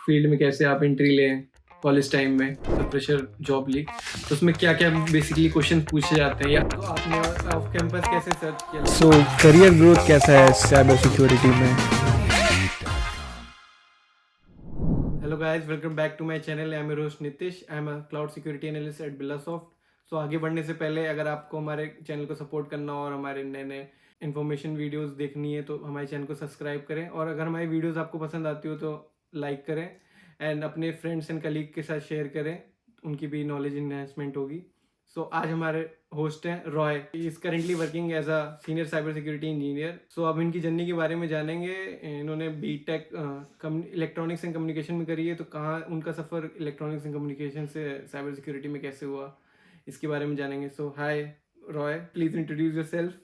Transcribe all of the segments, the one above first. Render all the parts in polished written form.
Field में कैसे आप एंट्री लें कॉलेज टाइम में, तो फ्रेशर जॉब ली, तो उसमें क्या-क्या बेसिकली क्वेश्चन पूछे जाते हैं, या तो आपने ऑफ कैंपस कैसे सर्च किया? सो करियर ग्रोथ कैसा है साइबर सिक्योरिटी में? Hello guys, welcome back to my channel. I am your host Nitish. I am a cloud security analyst at Bilasoft. So आगे बढ़ने से पहले अगर आपको हमारे चैनल को सपोर्ट करना हो और हमारे नए नए इन्फॉर्मेशन वीडियोस देखनी है तो हमारे चैनल को सब्सक्राइब करें, और अगर हमारी वीडियोस आपको पसंद आती हो तो लाइक करें एंड अपने फ्रेंड्स एंड कलीग के साथ शेयर करें, उनकी भी नॉलेज इन्हेंसमेंट होगी। सो आज हमारे होस्ट हैं Roy. Is currently working as a senior cyber security engineer. So अब इनकी जर्नी के बारे में जानेंगे। इन्होंने बीटेक इलेक्ट्रॉनिक्स एंड कम्युनिकेशन में करी है, तो कहाँ उनका सफ़र इलेक्ट्रॉनिक्स एंड कम्युनिकेशन से साइबर सिक्योरिटी में कैसे हुआ, इसके बारे में जानेंगे। So hi Roy, please introduce yourself.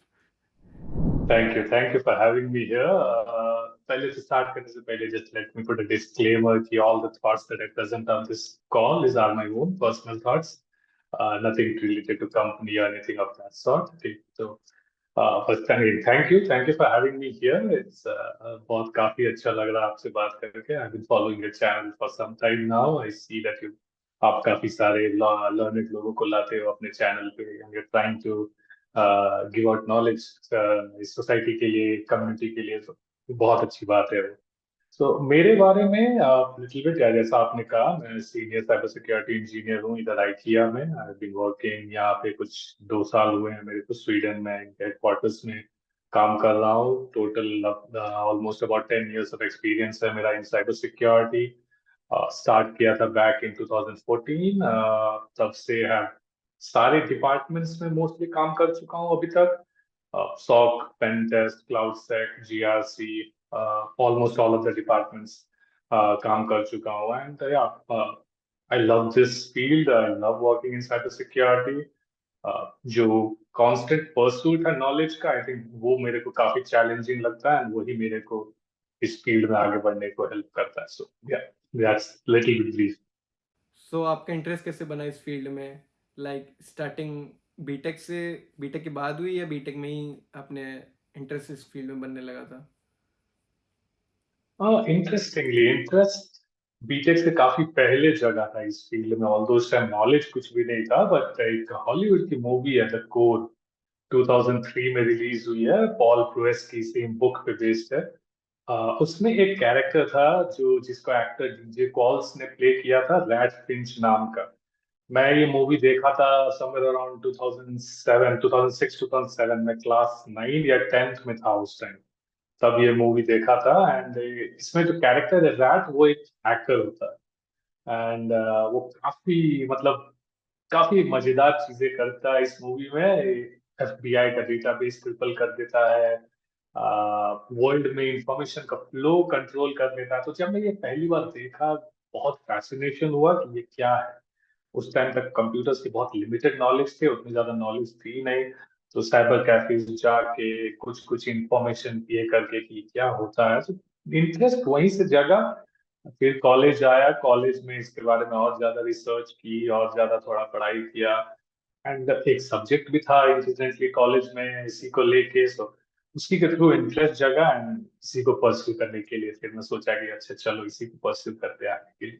Thank you for having me here. पहले से start करने से पहले just let me put a disclaimer कि all the thoughts that I present on this call are my own personal thoughts, nothing related to company or anything of that sort. ठीक, तो first again, thank you for having me here. It's बहुत काफी अच्छा लग रहा है आपसे बात करके. I've been following your channel for some time now. I see that आप काफी सारे learned लोगों को लाते हो अपने चैनल पे, and you're trying to give out knowledge इस सोसाइटी के लिए, कम्युनिटी के लिए, तो बहुत अच्छी बात है वो. सो मेरे बारे में लिटिल बिट, जैसा आपने कहा, मैं सीनियर साइबर सिक्योरिटी इंजीनियर हूँ इधर आइकिया में. आई बीन वर्किंग यहाँ पे कुछ 2 साल हुए हैं मेरे को. स्वीडन में हेडक्वार्टर्स में काम कर रहा हूँ. Total almost about 10 years of experience है मेरा इन साइबर सिक्योरिटी. स्टार्ट किया था बैक इन 2014. तब से है सारे डिपार्टमेंट्स में मोस्टली काम कर चुका हूँ अभी तक. SOC, pen test, cloud sec, GRC, almost all of the departments काम कर चुका हूँ. And I love this field. I love working in cyber security. जो कांस्टेंट परसूट है नॉलेज का, आई थिंक वो मेरे को काफी चैलेंजिंग लगता है, एंड वही मेरे को इस फील्ड में आगे बढ़ने को हेल्प करता है. सो या, दैट्स लिटिल बिट ब्रीफ. सो आपका इंटरेस्ट कैसे बना इस फील्ड में? लाइक स्टार्टिंग बीटेक से, बीटेक के बाद हुई या बीटेक में ही आपने इंटरेस्ट इस फील्ड में बनने लगा था? इंटरेस्टिंगली, इंटरेस्ट बीटेक से काफी पहले जगह था इस फील्ड में. ऑल्दो उस टाइम नॉलेज कुछ भी नहीं था, बट एक हॉलीवुड की मूवी है द कोर, 2003 में रिलीज हुई है. पॉल प्रुएस की सेम बुक पे बेस्ड है. उसमें एक कैरेक्टर था जो जिसको एक्टर डीजे कॉल्स ने प्ले किया था, रैट फिंच नाम का. मैं ये मूवी देखा था समवेयर अराउंड 2007, 2006, 2007 में. क्लास 9 या 10th में था उस टाइम. तब ये मूवी देखा था. एंड इसमें जो कैरेक्टर है रैट, वो एक हैकर होता है. एंड वो काफी, मतलब काफी मजेदार चीजें करता है इस मूवी में. एफबीआई का डेटाबेस ट्रिपल कर देता है. वर्ल्ड में इंफॉर्मेशन का फ्लो कंट्रोल कर देता है. तो जब मैं ये पहली बार देखा, बहुत फैसिनेशन हुआ कि ये क्या है. उस टाइम तक कंप्यूटर्स की बहुत लिमिटेड नॉलेज थे, उतनी ज्यादा नॉलेज थी नहीं. तो साइबर कैफेज जाके कुछ कुछ इंफॉर्मेशन ये करके कि क्या होता है, तो इंटरेस्ट वहीं से जगा. फिर कॉलेज आया. कॉलेज में इसके बारे में और ज्यादा रिसर्च की, और ज्यादा थोड़ा पढ़ाई किया. एंड एक सब्जेक्ट भी था इंसिडेंटली कॉलेज में इसी को लेके. सो उसी के थ्रू इंटरेस्ट जगा, एंड इसी को परस्यू करने के लिए फिर मैं सोचा कि अच्छा चलो इसी को परस्यू करते हैं आगे के लिए.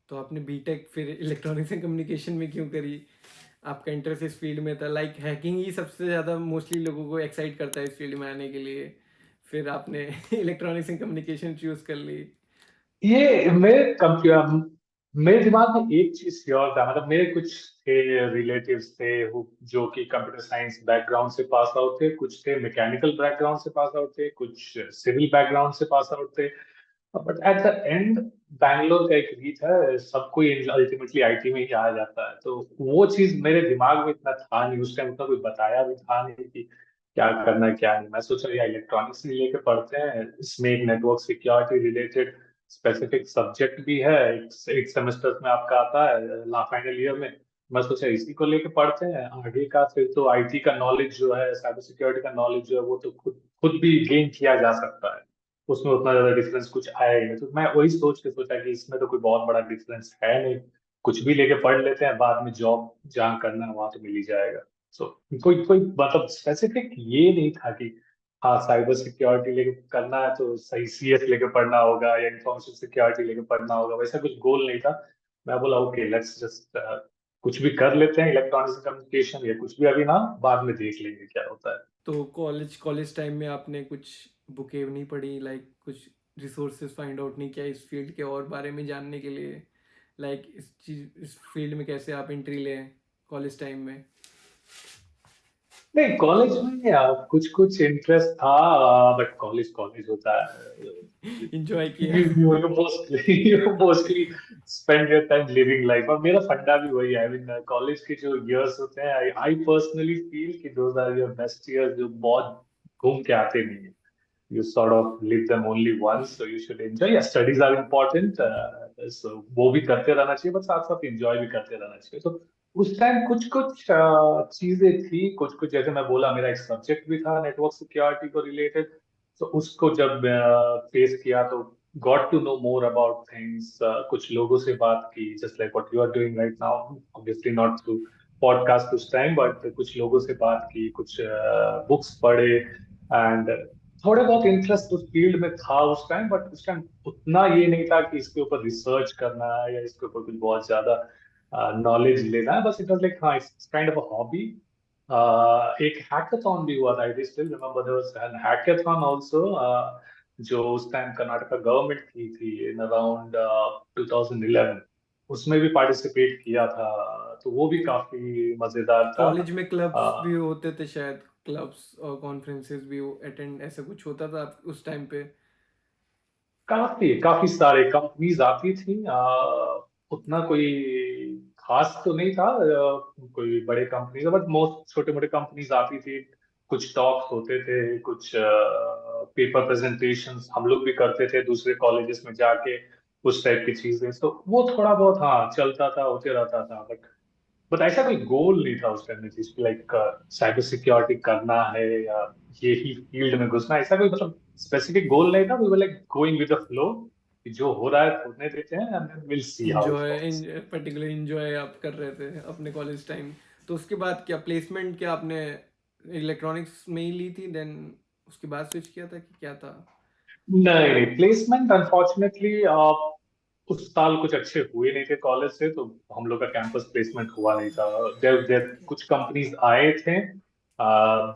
तो आपने बीटेक फिर इलेक्ट्रॉनिक्स एंड कम्युनिकेशन में क्यों करी? आपका इंटरेस्ट इस फील्ड में था, लाइक हैकिंग ही सबसे ज़्यादा मोस्टली लोगों को एक्साइट करता है इस फील्ड में आने के लिए, फिर आपने इलेक्ट्रॉनिक्स एंड कम्युनिकेशन चूज कर ली। ये मेरे दिमाग में एक चीज श्योर था. मतलब मेरे कुछ थे रिलेटिव्स थे जो कि कंप्यूटर साइंस बैकग्राउंड से पास आउट थे, कुछ थे मैकेनिकल बैकग्राउंड से पास आउट थे, कुछ सिविल बैकग्राउंड से पास आउट थे. But at the end Bangalore का एक रीत है, सबको अल्टीमेटली आईटी में ही आ जाता है. तो वो चीज मेरे दिमाग में इतना था नहीं उस टाइम, उतना कोई बताया भी था नहीं कि क्या करना है क्या नहीं. मैं सोचा यार इलेक्ट्रॉनिक्स ही लेके पढ़ते हैं. इसमें एक network security related specific subject भी है, एक सेमेस्टर में आपका आता है ला फाइनल ईयर में. मैं सोचा इसी को लेके पढ़ते हैं आगे का. फिर तो आईटी का नॉलेज जो है, साइबर सिक्योरिटी का नॉलेज जो है, वो तो खुद खुद भी गेन किया जा सकता है. उसमें उतना ज्यादा डिफरेंस कुछ आया ही नहीं. तो मैं वही सोच के सोचा कि इसमें तो कोई बहुत बड़ा डिफरेंस है नहीं, कुछ भी लेके पढ़ लेते हैं, बाद में जॉब जहाँ करना है वहां तो मिल ही जाएगा. सो कोई कोई मतलब स्पेसिफिक ये नहीं था कि हाँ, साइबर सिक्योरिटी लेके करना है तो सही सीएस लेके पढ़ना होगा या इंफॉर्मेशन सिक्योरिटी लेके पढ़ना होगा, वैसा कुछ गोल नहीं था। मैं बोला ओके लेट्स जस्ट कुछ भी कर लेते हैं, इलेक्ट्रॉनिक्स कम्युनिकेशन या कुछ भी, अभी ना बाद में देख लेंगे क्या होता है। तो कॉलेज टाइम में आपने कुछ बुकें नहीं पढ़ी, लाइक कुछ रिसोर्सेज फाइंड आउट नहीं किया इस फील्ड के और बारे में जानने के लिए, लाइक इस फील्ड में कैसे आप एंट्री लें कॉलेज टाइम में? नहीं, कॉलेज में कुछ कुछ इंटरेस्ट था, बट कॉलेज कॉलेज होता है। इंजॉय किया? you mostly spend your time living life, और मेरा फंडा भी वही है। आई मीन कॉलेज के जो इयर्स होते हैं, आई पर्सनली फील कि those are your best years, जो बहुत घूम के आते नहीं है। You sort of live them only once, so you should enjoy. Yeah, studies are important, so वो भी करते रहना चाहिए, बट साथ साथ enjoy भी करते रहना चाहिए। तो उस टाइम कुछ कुछ चीजें थी, कुछ कुछ जैसे मैं बोला, मेरा एक सब्जेक्ट भी था नेटवर्क सिक्योरिटी को रिलेटेड। तो उसको जब फेस किया तो got to know more about things, कुछ लोगों से बात की, just like what you are doing right now, obviously not through podcast उस टाइम, बट कुछ लोगों से बात की, कुछ बुक्स पढ़े, एंड थोड़े बहुत इंटरेस्ट उस फील्ड में था उस टाइम। बट उस टाइम उतना ये नहीं था कि इसके ऊपर रिसर्च करना है या इसके ऊपर कुछ बहुत ज्यादा नॉलेज लेना है। बस इट वाज लाइक हाँ, it's kind of a hobby. एक हैकाथॉन भी हुआ था, I still remember there was an hackathon also, जो उस टाइम कर्नाटका गवर्नमेंट की थी इन अराउंड 2011। उसमें भी पार्टिसिपेट किया था, तो वो भी काफी मजेदार था। कॉलेज में क्लब्स भी होते थे शायद, क्लब्स और कॉन्फ्रेंसेस भी अटेंड, ऐसा कुछ होता था उस टाइम पे? काफी काफी सारे कंपनीज आती थी, उतना कोई खास तो नहीं था, कोई बड़े कंपनीज, बट मोस्ट छोटे मोटे कंपनीज आती थी। कुछ टॉक्स होते थे, कुछ पेपर प्रेजेंटेशंस हम लोग भी करते थे दूसरे कॉलेजेस में जाके, उस टाइप की चीजें। तो वो थोड़ा बहुत हाँ चलता था, होते रहता था। बट ऐसा कोई गोल नहीं था उस टाइम में जिसकी लाइक साइबर सिक्योरिटी करना है या ये ही फील्ड में घुसना है। ऐसा कोई मतलब स्पेसिफिक गोल नहीं था। We were like going with the flow, कि जो हो रहा है होने देते हैं, and then will see how it enjoy, goes. Particular enjoy आप कर रहे थे अपने कॉलेज टाइम। तो उसके बाद क्या प्लेसमेंट, क्या आपने इलेक्ट्रॉनिक्स में ही ली थी देन उसके बाद स्विच किया था कि क्या था? नहीं नहीं, प्लेसमेंट अनफॉर्चुनेटली उस साल कुछ अच्छे हुए नहीं थे कॉलेज से, तो हम लोग का कैंपस प्लेसमेंट हुआ नहीं था। देर देर कुछ कंपनीज आए थे,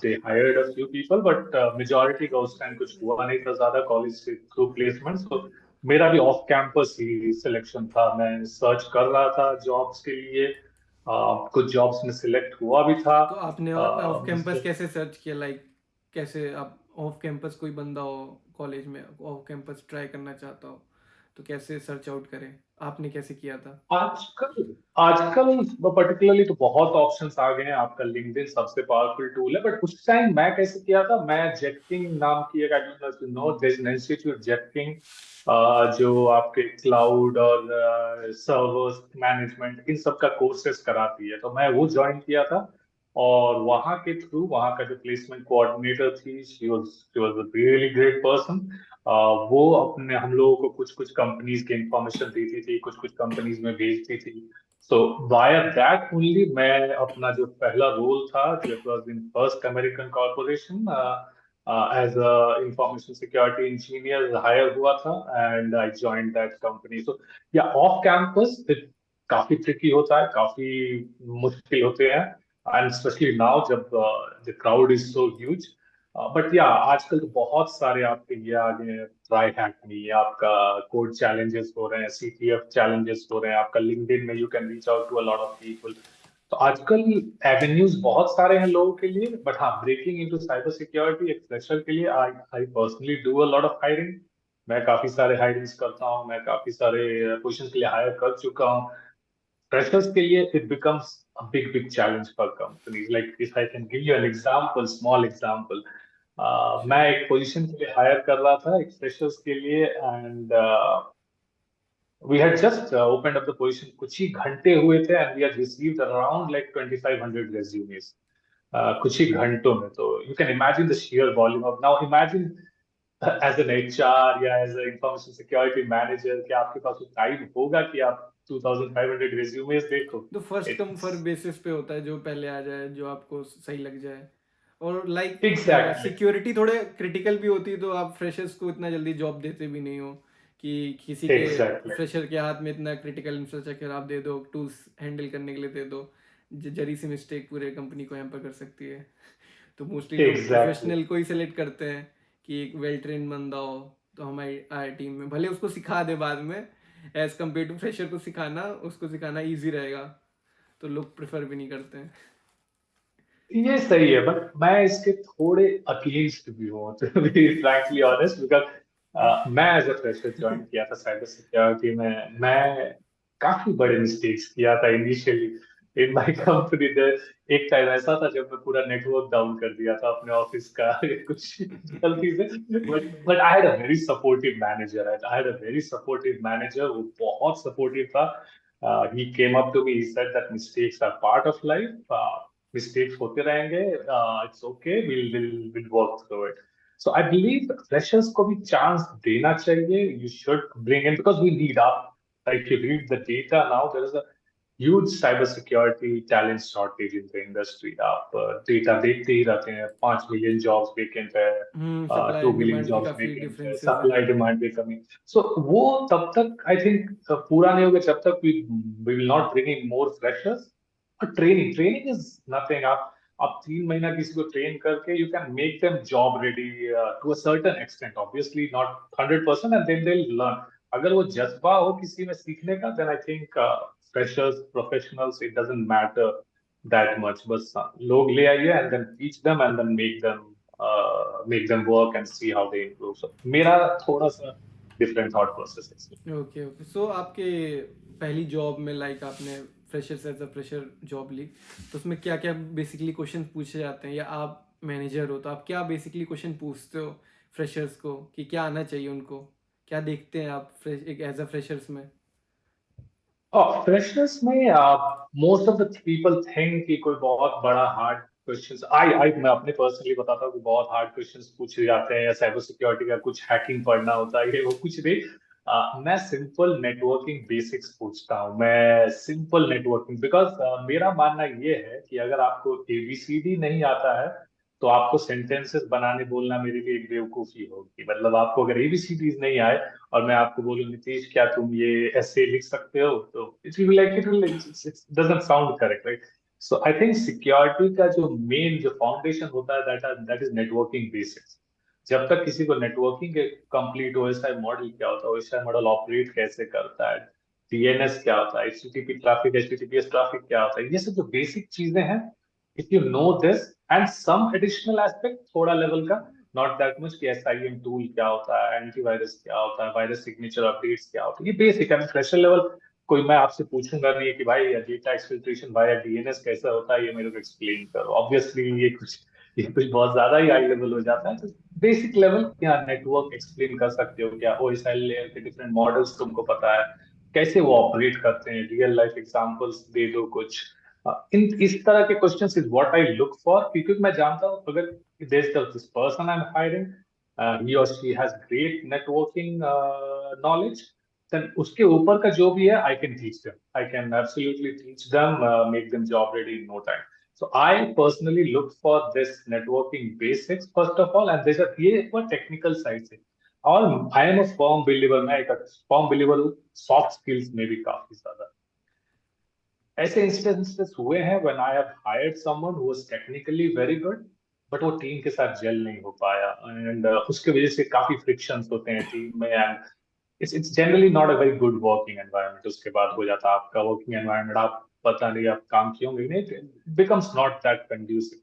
they hired a few people, but majority का उस टाइम कुछ हुआ नहीं था ज्यादा कॉलेज से थ्रू प्लेसमेंट। तो मेरा भी ऑफ कैंपस ही सिलेक्शन था। मैं सर्च कर रहा था जॉब्स के लिए, कुछ जॉब्स में सिलेक्ट हुआ भी था। तो आपने ऑफ कैंपस कैसे सर्च किया, लाइक कैसे आप ऑफ कैंपस, कोई बंदा हो कॉलेज में ऑफ कैंपस ट्राई करना चाहता हो तो कैसे सर्च आउट करें, आपने कैसे किया था? आजकल आजकल पर्टिकुलरली तो बहुत ऑप्शंस आ गए हैं, आपका लिंक्डइन सबसे पावरफुल टूल है। बट उस टाइम मैं कैसे किया था, मैं जेटकिंग नाम की एक, I don't know if you know, there is an institute Jetking, जो आपके क्लाउड और सर्वर्स मैनेजमेंट इन सब का कोर्सेज कराती है। तो मैं वो ज्वाइन किया था, और वहां के थ्रू वहां का जो प्लेसमेंट कोऑर्डिनेटर थी, she was a really great person. वो अपने हम लोगों को कुछ कुछ कंपनीज की इंफॉर्मेशन देती थी, कुछ कुछ कंपनीज में भेजती थी। सो वाया दैट ओनली मैं अपना जो पहला रोल था, जो was in first American corporation as a information security engineer hire हुआ था, and I joined that company. So yeah off campus काफी ट्रिकी होता है, काफी मुश्किल होते हैं, एंड स्पेशली नाउ जब the crowd is so huge. But या आजकल तो बहुत सारे आपके ये आ गए हैं, ट्राई हैक मी, आपका कोड चैलेंजेस हो रहे हैं, सीटीएफ चैलेंजेस हो रहे हैं, आपका लिंक्डइन में you can reach out to a lot of people. तो आजकल एवेन्यूज बहुत सारे हैं लोगों के लिए। बट हाँ, ब्रेकिंग इनटू साइबर सिक्योरिटी एक फ्रेशर के लिए, I I personally do a lot of hiring. मैं काफी सारे हायरिंग्स करता हूँ, मैं काफी सारे पोजीशन के लिए हायर कर चुका हूँ। Freshers के लिए it becomes a big challenge for companies. Like if I can give you an example, small example, मैं Sure. एक पोजीशन के लिए हायर कर रहा था एक फ्रेशर्स के लिए, and we had just opened up the position, कुछ ही घंटे हुए थे, and we had received around like 2500 resumes, कुछ ही घंटों में। तो you can imagine the sheer volume of, now imagine as an HR या as a information security manager, क्या आपके पास टाइम होगा कि आप 2500 रिज्यूमेस देखो? तो first come it's first basis पे होता है, जो पहले आ जाए, जो आपको सही लग जाए और लाइक Exactly. सिक्योरिटी थोड़े क्रिटिकल भी होती है, तो आप फ्रेशर्स को इतना जल्दी जॉब देते भी नहीं हो कि किसी के Exactly. फ्रेशर के हाथ में इतना क्रिटिकल इंफ्रास्ट्रक्चर आप दे दो, टूल्स हैंडल करने के लिए दे दो, जरी सी मिस्टेक पूरे कंपनी को हैम्पर कर सकती है। तो मोस्टली लोग Exactly. प्रोफेशनल को ही सेलेक्ट करते हैं कि एक वेल ट्रेन बंदा हो, तो हमारी टीम में भले उसको सिखा दे बाद में, एज कम्पेयर टू फ्रेशर को सिखाना, उसको सिखाना ईजी रहेगा, तो लोग प्रेफर भी नहीं करते हैं। ये सही है, बट मैं इसके थोड़े अगेंस्ट भी हूँ, to be frankly honest, because मैं एज अ फ्रेशर ज्वाइन किया था साइबर सिक्योरिटी में। मैं काफी बड़े मिस्टेक्स किया था इनिशियली इन माय कंपनी। एक टाइम ऐसा था जब मैं पूरा नेटवर्क डाउन कर दिया था अपने ऑफिस का कुछ गलती से। But I had a very supportive manager, I had a very supportive manager, वो बहुत सपोर्टिव था। he came up to me, he said that mistakes are part of life. Mistakes होते रहेंगे, it's okay, we'll work through it. So I believe freshers को भी chance देना चाहिए. You should bring in, because we need up. If you read the data now, there is a huge cybersecurity talent shortage in the industry. आप data देखते ही रहते हैं, 5 million jobs vacant है, supply 2 million demand की jobs काफी vacant है, differences है। supply demand भी कमी। So वो तब तक I think पूरा नहीं होगा जब तक we will not bring in more freshers. Training is nothing. आप 3 महीना किसी को ट्रेन करके you can make them job ready to a certain extent, obviously not 100%, and then they learn. अगर वो जज्बा हो किसी में सीखने का, then I think freshers professionals it doesn't matter that much. बस लोग ले आइए and then teach them and then make them work and see how they improve. So मेरा थोड़ा सा डिफरेंट थॉट प्रोसेस है। ओके ओके, सो आपके पहली जॉब में, लाइक आपने fresher as a fresher job ली, तो उसमें क्या क्या बेसिकली क्वेश्चन पूछे जाते हैं, या आप मैनेजर हो तो आप क्या बेसिकली क्वेश्चन पूछते हो फ्रेशर्स को कि क्या आना चाहिए उनको, क्या देखते हैं आप एक एज अ फ्रेशर्स में? फ्रेशनेस में most of the people think कि कोई बहुत बड़ा हार्ड क्वेश्चंस, आई आई मैं अपने पर्सनली बताता हूँ कि बहुत हार्ड क्वेश्चंस पूछे जाते हैं, या साइबर सिक्योरिटी का कुछ हैकिंग पढ़ना होता है, ये वो कुछ नहीं। मैं सिंपल नेटवर्किंग बेसिक्स पूछता हूँ, मैं सिंपल नेटवर्किंग, बिकॉज मेरा मानना ये है कि अगर आपको एबीसीडी नहीं आता है तो आपको सेंटेंसेस बनाने बोलना मेरे लिए एक बेवकूफी होगी। मतलब आपको अगर एबीसीडीज नहीं आए और मैं आपको बोलूं नीतीश क्या तुम ये ऐसे लिख सकते हो, तो it doesn't sound correct, right? So I think security का जो मेन जो फाउंडेशन होता है दैट इज नेटवर्किंग बेसिक्स। जब तक किसी को नेटवर्किंग कंप्लीट ओएसआई मॉडल क्या होता है, ओएसआई मॉडल ऑपरेट कैसे करता है, डीएनएस क्या होता है, एचटीटीपी ट्रैफिक, एचटीटीपीएस ट्रैफिक क्या होता है, ये सब जो बेसिक चीजें हैं, if you know this and some additional aspect थोड़ा लेवल का, नॉट दैट मच, कि एसआईएम टूल क्या होता है, एंटीवायरस क्या होता है, वायरस सिग्नेचर अपडेट्स क्या होता है, ये बेसिक है। फ्रेशर लेवल कोई मैं आपसे पूछूंगा नहीं कि भाई डेटा एक्सफिल्ट्रेशन वाया डीएनएस कैसा होता है, ये मेरे को एक्सप्लेन करो। ऑब्वियसली ये कुछ बहुत ज्यादा ही हाई लेवल हो जाता है। तो बेसिक लेवल क्या नेटवर्क एक्सप्लेन कर सकते हो क्या, ओएसआई लेयर के डिफरेंट मॉडल्स तुमको पता है, कैसे वो ऑपरेट करते हैं, रियल लाइफ एग्जांपल्स दे दो कुछ। इन इस तरह के questions is what I look for, क्योंकि मैं जानता हूँ अगर this person I am hiring, he or she has great networking knowledge, then उसके ऊपर का जो भी है I can teach them. I can absolutely teach them, make them job ready in no time. So I personally look for this networking basics first of all, and there's a ये वो technical side से। और I am a firm believer, मैं एक firm believer हूँ soft skills में भी काफी ज्यादा। ऐसे इंस्टेंसेस हुए हैं when I have hired someone who was technically very good, but वो टीम के साथ जेल नहीं हो पाया, एंड उसके वजह से काफी फ्रिक्शंस होते हैं टीम में, and it's generally not a very good working environment. उसके बाद हो जाता है आपका वर्किंग एनवायरनमेंट, आप पता नहीं आप काम किए होंगे नहीं, it becomes not that conducive.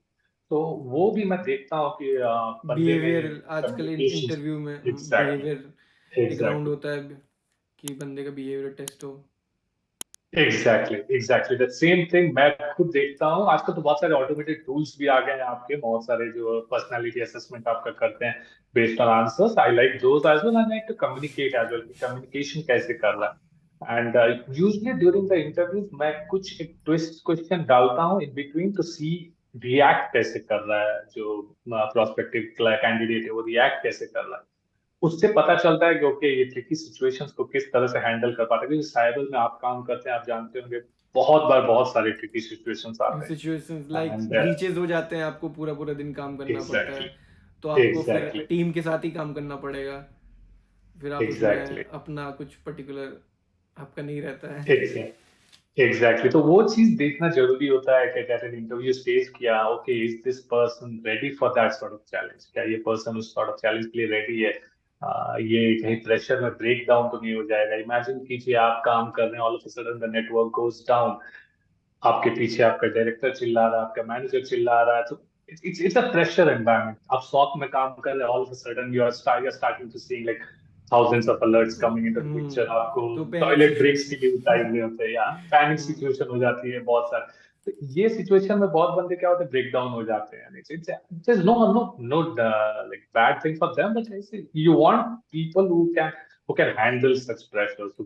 तो वो भी मैं देखता हूँ कि बंदे बिहेवियर, में आजकल कम्युनिकेशन। इंटरव्यू में एग्जैक्टली, बिहेवियर एक राउंड एग्जैक्टली, होता है कि बंदे का बिहेवियर टेस्ट हो। एग्जैक्टली द सेम थिंग मैं खुद देखता हूँ। आजकल तो बहुत सारे ऑटोमेटेड टूल्स भी आ गए हैं आपके, बहुत सारे जो पर्सनालिटी असेसमेंट आपका करते हैं based on answers. I like those as well, and like to communicate as well, communication कैसे कर रहा है। And usually during the interviews मैं कुछ एक ट्विस्ट क्वेश्चन डालता हूँ in between to see react कैसे कर रहा है, जो प्रोस्पेक्टिव कैंडिडेट है वो रिएक्ट कैसे कर रहा है। उससे पता चलता है कि ओके ये ट्रिकी सिचुएशंस को किस तरह से हैंडल कर पाते हैं, क्योंकि साइबर में आप काम करते हैं, आप जानते होंगे बहुत बार बहुत सारे ट्रिकी सिचुएशंस आते सिचुएशंस हैं। लाइक एंड ब्रीचेस हो जाते हैं, आपको पूरा पूरा दिन काम करना पड़ता है, एग्जैक्टली तो आपको फिर एग्जैक्टली टीम के साथ ही काम करना पड़ेगा, फिर आप एग्जैक्टली उसमें अपना कुछ पर्टिकुलर आपका नहीं रहता है। एग्जैक्टली तो वो चीज देखना जरूरी होता है कि एट एन इंटरव्यू स्टेज किया okay is this person ready for that sort of challenge, क्या ये पर्सन उस सॉर्ट ऑफ चैलेंज के लिए रेडी है। ये कहीं प्रेशर में ब्रेक डाउन तो नहीं हो जाएगा। इमेजिन कीजिए आप काम कर रहे हैं, all of a sudden the network goes down, आपके पीछे आपका डायरेक्टर चिल्ला रहा है, आपका मैनेजर चिल्ला रहा है, तो इट्स अ प्रेशर एनवायरनमेंट। आप शॉक में काम कर रहे हैं, all of a sudden you are starting to seeing like thousands of alerts coming into the picture, आपको तो पैनिक टॉयलेट ब्रेक्स के सिचुएशन। लिए टाइम नहीं होते, या पैनिक हम्म सिचुएशन हो जाती है बहुत सारे। तो ये सिचुएशन में बहुत बंदे क्या होते हैं, ब्रेक डाउन हो जाते हैं। It's no no no like bad thing for them, but you want people who can handle such pressures, who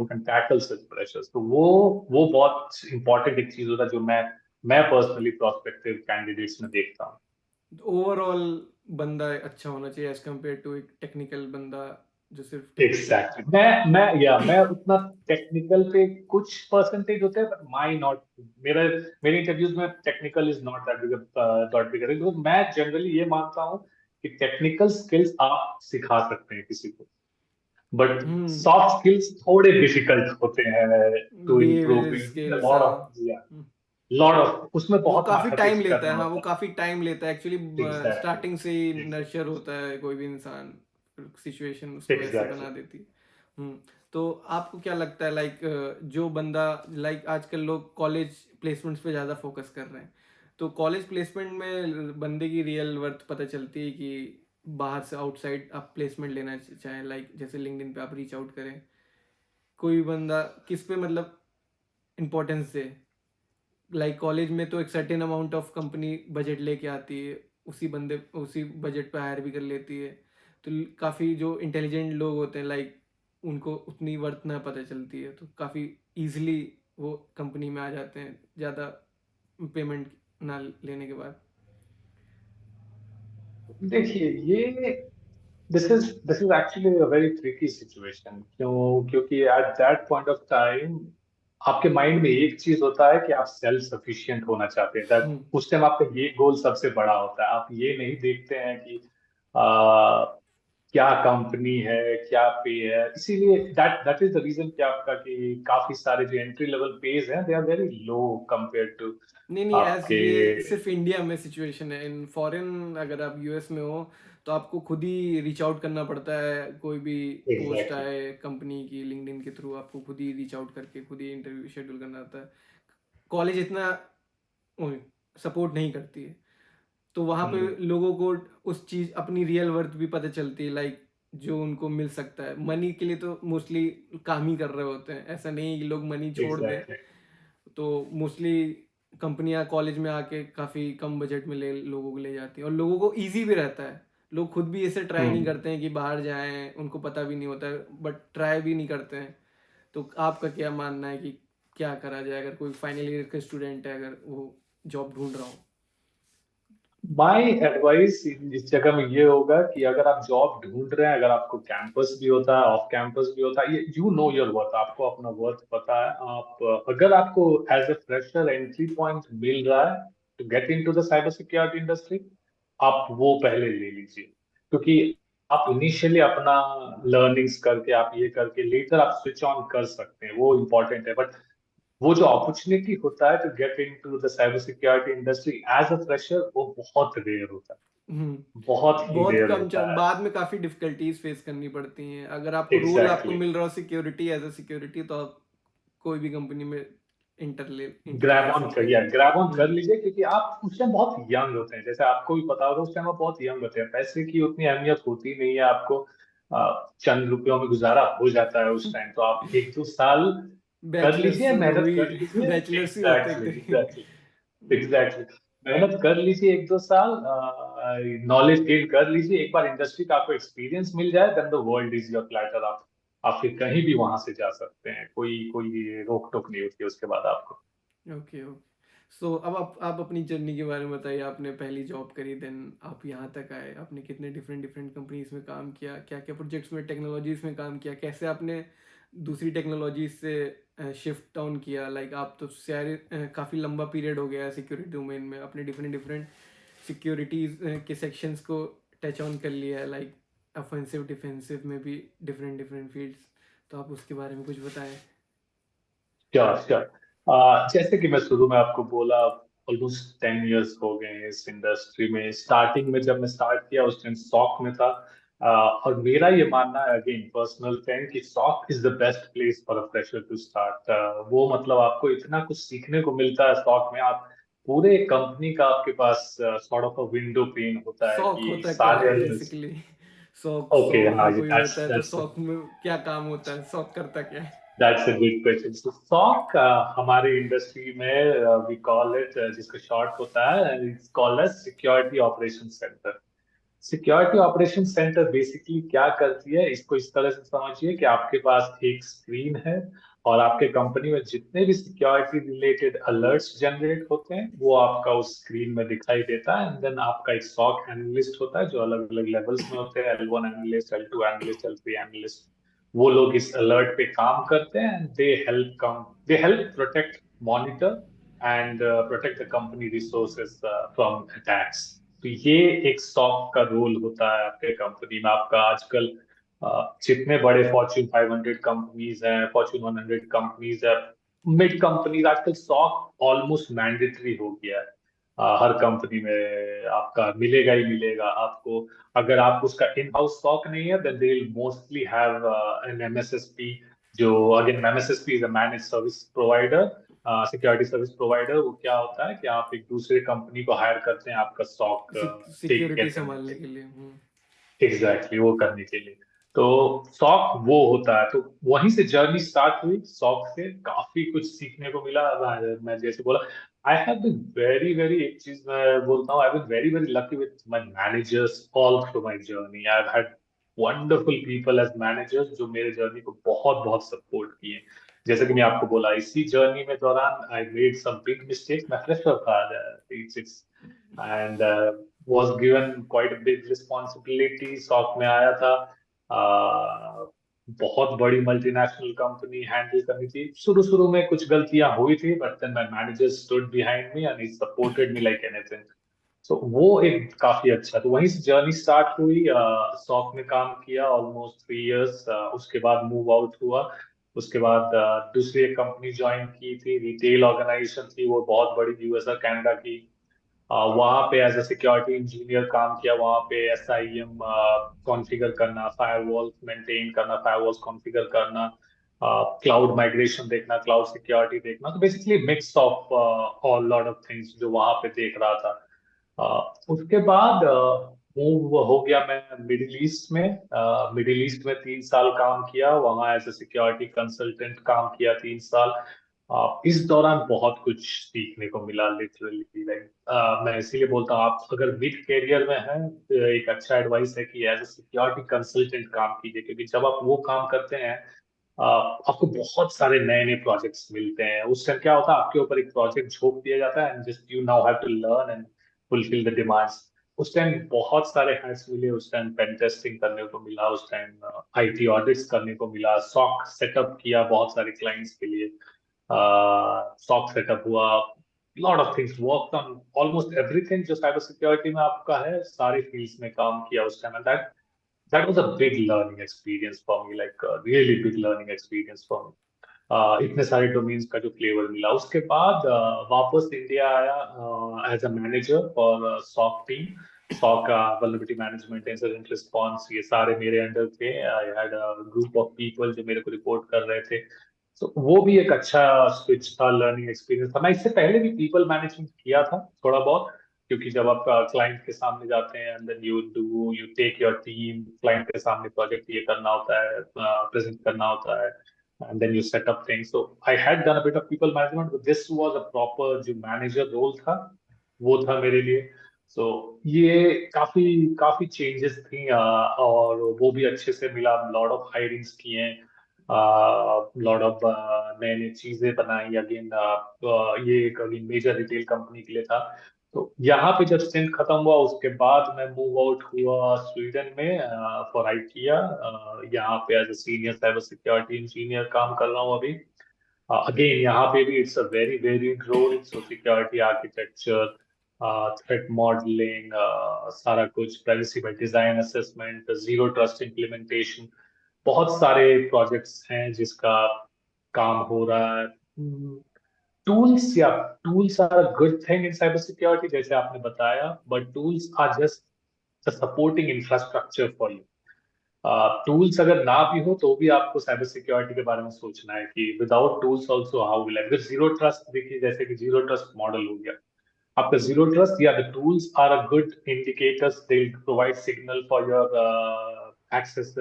can tackle such pressures। तो वो बहुत इंपॉर्टेंट एक चीज होता है जो मैं पर्सनली प्रोस्पेक्टिव कैंडिडेट्स में देखता हूँ। ओवरऑल बंदा अच्छा होना चाहिए एज कम्पेयर टू एक टेक्निकल बंदा जो सिर्फ टेक्निकल। एग्जैक्टली मैं उतना टेक्निकल पे कुछ परसेंटेज होते हैं, बट माई नॉट, मेरा मेरे इंटरव्यूज में technical is not that big because मैं जनरली ये मानता हूँ कि टेक्निकल स्किल्स आप सिखा सकते हैं किसी को, बट हम्म सॉफ्ट स्किल्स थोड़े डिफिकल्ट होते हैं टू इम्प्रूव। बिहेवियर स्किल्स, हाँ। हम्म, लॉट ऑफ उसमें वो बहुत काफी टाइम मैथमेटिक्स लेता है, करना हाँ, वो होता काफी टाइम लेता है एक्चुअली। है। एग्जैक्टली स्टार्टिंग से ही नर्चर होता है कोई भी इंसान, सिचुएशन उसको वैसे एग्जैक्टली बना देती है। तो आपको क्या लगता है लाइक जो बंदा, लाइक आजकल लोग कॉलेज प्लेसमेंट्स पे ज़्यादा फोकस कर रहे हैं, तो कॉलेज प्लेसमेंट में बंदे की रियल वर्थ पता चलती है कि बाहर से आउटसाइड आप प्लेसमेंट लेना चाहें, लाइक जैसे लिंक्डइन पे आप रीच आउट करें, कोई बंदा किस पे मतलब इम्पोर्टेंस दे। लाइक कॉलेज में तो एक certain amount of company budget लेके आती है, उसी बजट पे हायर भी कर लेती है, तो काफ़ी जो इंटेलिजेंट लोग होते हैं लाइक उनको उतनी वर्थ ना पता चलती है, तो काफ़ी इजीली वो कंपनी में आ जाते हैं ज़्यादा पेमेंट ना लेने के बाद। देखिए ये this is actually a very tricky situation. क्योंकि at that point of time आपके माइंड में एक चीज होता है कि आप सेल्फ सफिशिएंट होना चाहते हैं, दैट हम्म उस टाइम आपका ये गोल सबसे बड़ा होता है। आप ये नहीं देखते हैं कि क्या कंपनी है, क्या पे है। इसीलिए दैट इज द रीजन कि आपका कि काफी सारे जो एंट्री लेवल पेज हैं they are very low compare to नहीं नहीं, एज आपके। ये सिर्फ इंडिया में सिचुएशन है, इन फॉरेन अगर आप यूएस में हो तो आपको खुद ही रीच आउट करना पड़ता है, कोई भी पोस्ट एग्जैक्टली आए कंपनी की लिंक्डइन के थ्रू आपको खुद ही रीच आउट करके खुद ही इंटरव्यू शेड्यूल करना होता है। कॉलेज इतना सपोर्ट नहीं करती है, तो वहाँ पे लोगों को उस चीज़ अपनी रियल वर्थ भी पता चलती है, लाइक जो उनको मिल सकता है। मनी के लिए तो मोस्टली काम ही कर रहे होते हैं, ऐसा नहीं कि लोग मनी छोड़ दें। एग्जैक्टली तो मोस्टली कंपनियां कॉलेज में आके काफ़ी कम बजट में लोगों को ले जाती हैं, और लोगों को इजी भी रहता है। लोग खुद भी ऐसे ट्राई नहीं करते हैं कि बाहर जाएं, उनको पता भी नहीं होता है बट ट्राई भी नहीं करते हैं। तो आपका क्या मानना है कि क्या करा जाए अगर कोई फाइनल ईयर का स्टूडेंट है, अगर वो जॉब ढूंढ रहा हो? माय एडवाइस इस जगह में ये होगा कि अगर आप जॉब ढूंढ रहे हैं, अगर आपको कैंपस भी होता है ऑफ कैंपस भी होता है, ये यू नो योर वर्थ, आपको अपना वर्थ पता है। आप अगर आपको as a fresher entry point मिल रहा है to get into the cyber security industry, आप वो पहले ले लीजिए। क्योंकि आप इनिशियली अपना लर्निंग्स करके, आप ये करके लेटर आप स्विच ऑन कर सकते हैं, वो इम्पोर्टेंट है। बट वो जो अपॉर्चुनिटी होता है to get into the cyber security industry as a fresher, वो बहुत रेयर होता है, बहुत ही बहुत रेयर कम होता है। बाद में काफ़ी डिफिकल्टीज फेस करनी पड़ती हैं। अगर आपको रोल आपको एग्जैक्टली मिल रहा हो सिक्योरिटी, एज अ सिक्योरिटी, तो आप कोई भी कंपनी में इंटर ले सकते हैं। ग्रैब ऑन कर लीजिए, क्योंकि आप उस टाइम बहुत यंग होते हैं, जैसे आपको भी पता होगा उस टाइम आप बहुत यंग होते हैं, पैसे की उतनी अहमियत होती नहीं है आपको। चंद रुपयों में गुजारा हो जाता है उस टाइम, तो आप एक दो साल कर बैचलर्स लीजिए, मेहनत हुई, कर लीजिए। बैचलर्स ही होते एग्जैक्टली थे। एग्जैक्टली एग्जैक्टली मेहनत कर लीजिए एक दो साल, नॉलेज गेन कर लीजिए, एक बार इंडस्ट्री का आपको एक्सपीरियंस मिल जाए, then the world is your platter. आप फिर कहीं भी वहां से जा सकते हैं, कोई कोई रोक टोक नहीं होती है उसके बाद आपको। Okay okay. सो अब आप अपनी जर्नी के बारे में बताइए। आपने पहली जॉब करी, देन आप यहाँ तक आए, आपने कितने डिफरेंट डिफरेंट कंपनीज में काम किया, क्या क्या प्रोजेक्ट्स में, टेक्नोलॉजीज में काम किया, कैसे आपने दूसरी टेक्नोलॉजीज से शिफ्ट ऑन किया। लाइक आप तो सारे काफ़ी लंबा पीरियड हो गया है सिक्योरिटी डोमेन में, आपने डिफरेंट डिफरेंट सिक्योरिटीज के सेक्शंस को टच ऑन कर लिया है, लाइक ऑफेंसिव डिफेंसिव में भी डिफरेंट डिफरेंट फील्ड्स। तो आप उसके बारे में कुछ बताएं। Sure sure. जैसे कि मैं शुरू में आपको बोला, ऑलमोस्ट 10 इयर्स हो गए हैं इस इंडस्ट्री में। स्टार्टिंग में जब मैं स्टार्ट किया उस टाइम सॉक में था। और मेरा ये मानना है, अगेन पर्सनल थिंग, कि SOC is the best place for a fresher to start. वो मतलब आपको इतना कुछ सीखने को मिलता है सॉक में। आप पूरे कंपनी का आपके पास sort of a window pane होता है शौक कि होता क्या सारे है एलिमेंट्स। बेसिकली? शौक ओके, शौक हाँ, में ये कोई होता है तो दैट्स शौक में क्या काम होता है, शौक करता क्या है? That's a good question. So SOC हमारे इंडस्ट्री में वी कॉल इट, जिसका शॉर्ट होता है, it's called as security operation centre. Security operation centre basically क्या करती है, इसको इस तरह से समझिए कि आपके पास एक स्क्रीन है और आपके कंपनी में जितने भी सिक्योरिटी रिलेटेड अलर्ट्स जनरेट होते हैं वो आपका उस स्क्रीन में दिखाई देता है। एंड देन आपका एक सॉक एनालिस्ट होता है जो अलग अलग लेवल्स में होते हैं, L1 analyst, L2 analyst, L3 analyst. वो लोग इस अलर्ट पे काम करते हैं। They help protect, monitor and protect the company resources from attacks. तो ये एक स्टॉक का रोल होता है आपके कंपनी में। आपका आजकल जितने बड़े फॉर्च्यून 500 कंपनीज हैं, फॉर्च्यून 100 कंपनीज है, मिड कंपनीज, आजकल स्टॉक ऑलमोस्ट मैंडेटरी हो गया है। हर कंपनी में आपका मिलेगा ही मिलेगा आपको। अगर आप उसका इन हाउस स्टॉक नहीं है, then they will mostly have an MSSP। जो again MSSP is a manage service provider, security service provider. वो क्या होता है कि आप एक दूसरे कंपनी को हायर करते हैं आपका स्टॉक टेक केयर सिक्योरिटी करने संभालने के के लिए। लिए। एग्जैक्टली, वो करने के लिए। तो सॉक वो होता है। तो वहीं से जर्नी स्टार्ट हुई। सॉक से काफी कुछ सीखने को मिला। मैं जैसे बोला, I have been very very, एक चीज मैं बोलता हूँ, I been very very lucky with my managers all through my journey. I have had wonderful people as managers जो मेरे जर्नी को बहुत बहुत सपोर्ट किए। जैसे कि मैं आपको बोला, इसी जर्नी में दौरान I made some big mistakes. मैं फ्रेशर था, and was given quite a big responsibility। SOC में आया था, बहुत बड़ी मल्टीनेशनल कंपनी हैंडल करनी थी। शुरू शुरू में कुछ गलतियां हुई थी, but then my manager stood behind me and he supported me like anything. So वो एक काफी अच्छा, तो वहीं से जर्नी स्टार्ट हुई। सॉक में काम किया ऑलमोस्ट 3 इयर्स। उसके बाद मूव आउट हुआ। उसके बाद दूसरी एक कंपनी ज्वाइन की थी, रिटेल ऑर्गेनाइजेशन थी, वो बहुत बड़ी, यूएस और कनाडा की। वहाँ पे एज अ सिक्योरिटी इंजीनियर काम किया। वहाँ पे SIEM कॉन्फ़िगर करना, फायरवॉल मेंटेन करना, फायरवॉल्स कॉन्फ़िगर करना, क्लाउड माइग्रेशन देखना, क्लाउड सिक्योरिटी देखना। तो basically mix of all lot of things जो वहाँ पे देख रहा था। उसके बाद मूव हो गया मैं मिडिल ईस्ट में। मिडिल ईस्ट में 3 साल काम किया। वहाँ एज ए सिक्योरिटी कंसल्टेंट काम किया 3 साल। इस दौरान बहुत कुछ सीखने को मिला लिटरली। लाइक मैं इसीलिए बोलता हूँ, आप अगर मिड करियर में हैं तो एक अच्छा एडवाइस है कि एज ए सिक्योरिटी कंसल्टेंट काम कीजिए। क्योंकि जब आप वो काम करते हैं, आपको बहुत सारे नए नए प्रोजेक्ट्स मिलते हैं। उस टाइम क्या होता है, आपके ऊपर एक प्रोजेक्ट झोंक दिया जाता है and just you now have to learn and fulfil the demands. उस टाइम बहुत सारे हैक्स मिले। उस टाइम पेन टेस्टिंग करने को मिला, उस टाइम IT ऑडिट्स करने को मिला, सॉक सेटअप किया बहुत सारे क्लाइंट्स के लिए। सॉक सेटअप हुआ, lot of things, work on almost everything जो साइबर सिक्योरिटी में आपका है, सारे फील्ड्स में काम किया उस time. And that was a big learning experience for me, like a really big learning experience for me। इतने सारे डोमेन्स का जो फ्लेवर मिला। उसके बाद वापस इंडिया आया as a manager for SOC team. SOC vulnerability management, incident response, ये सारे मेरे अंडर थे। I had a group of people जो मेरे को रिपोर्ट कर रहे थे। तो वो भी एक अच्छा स्विच था, लर्निंग एक्सपीरियंस था। मैं इससे पहले भी पीपल मैनेजमेंट किया था थोड़ा बहुत। क्योंकि जब आप क्लाइंट के सामने जाते हैं and then you take your team, client के सामने प्रोजेक्ट ये करना होता है, प्रेजेंट करना होता है, and then you set up things। So I had done a bit of people management, but this was a proper जो manager role था, वो था मेरे लिए। So ये काफी काफी चेंजेस थी। और वो भी अच्छे से मिला। लॉट ऑफ हायरिंग्स किए, लॉट ऑफ नए नए चीजें बनाई अगेन। ये एक अगेन मेजर रिटेल कंपनी के लिए था। तो यहाँ पे जब स्टिंट खत्म हुआ उसके बाद मैं मूव आउट हुआ स्वीडन में फॉर आइकिया। यहाँ पे as a senior cyber security engineer काम कर रहा हूँ अभी। अगेन यहाँ पे भी it's a very varied role, so security architecture, threat modelling, सारा कुछ, privacy by design assessment, zero trust implementation, बहुत सारे प्रोजेक्ट्स हैं जिसका काम हो रहा है। टूल्स, या tools are a good thing in cyber security जैसे आपने बताया, but tools are just the supporting infrastructure for you. Tools अगर ना भी हो तो भी आपको साइबर सिक्योरिटी के बारे में सोचना है कि without tools also how will, अगर जीरो ट्रस्ट देखिए, जैसे कि जीरो ट्रस्ट मॉडल हो गया आपका, जीरो ट्रस्ट या the tools are a good indicators, they provide signal for your access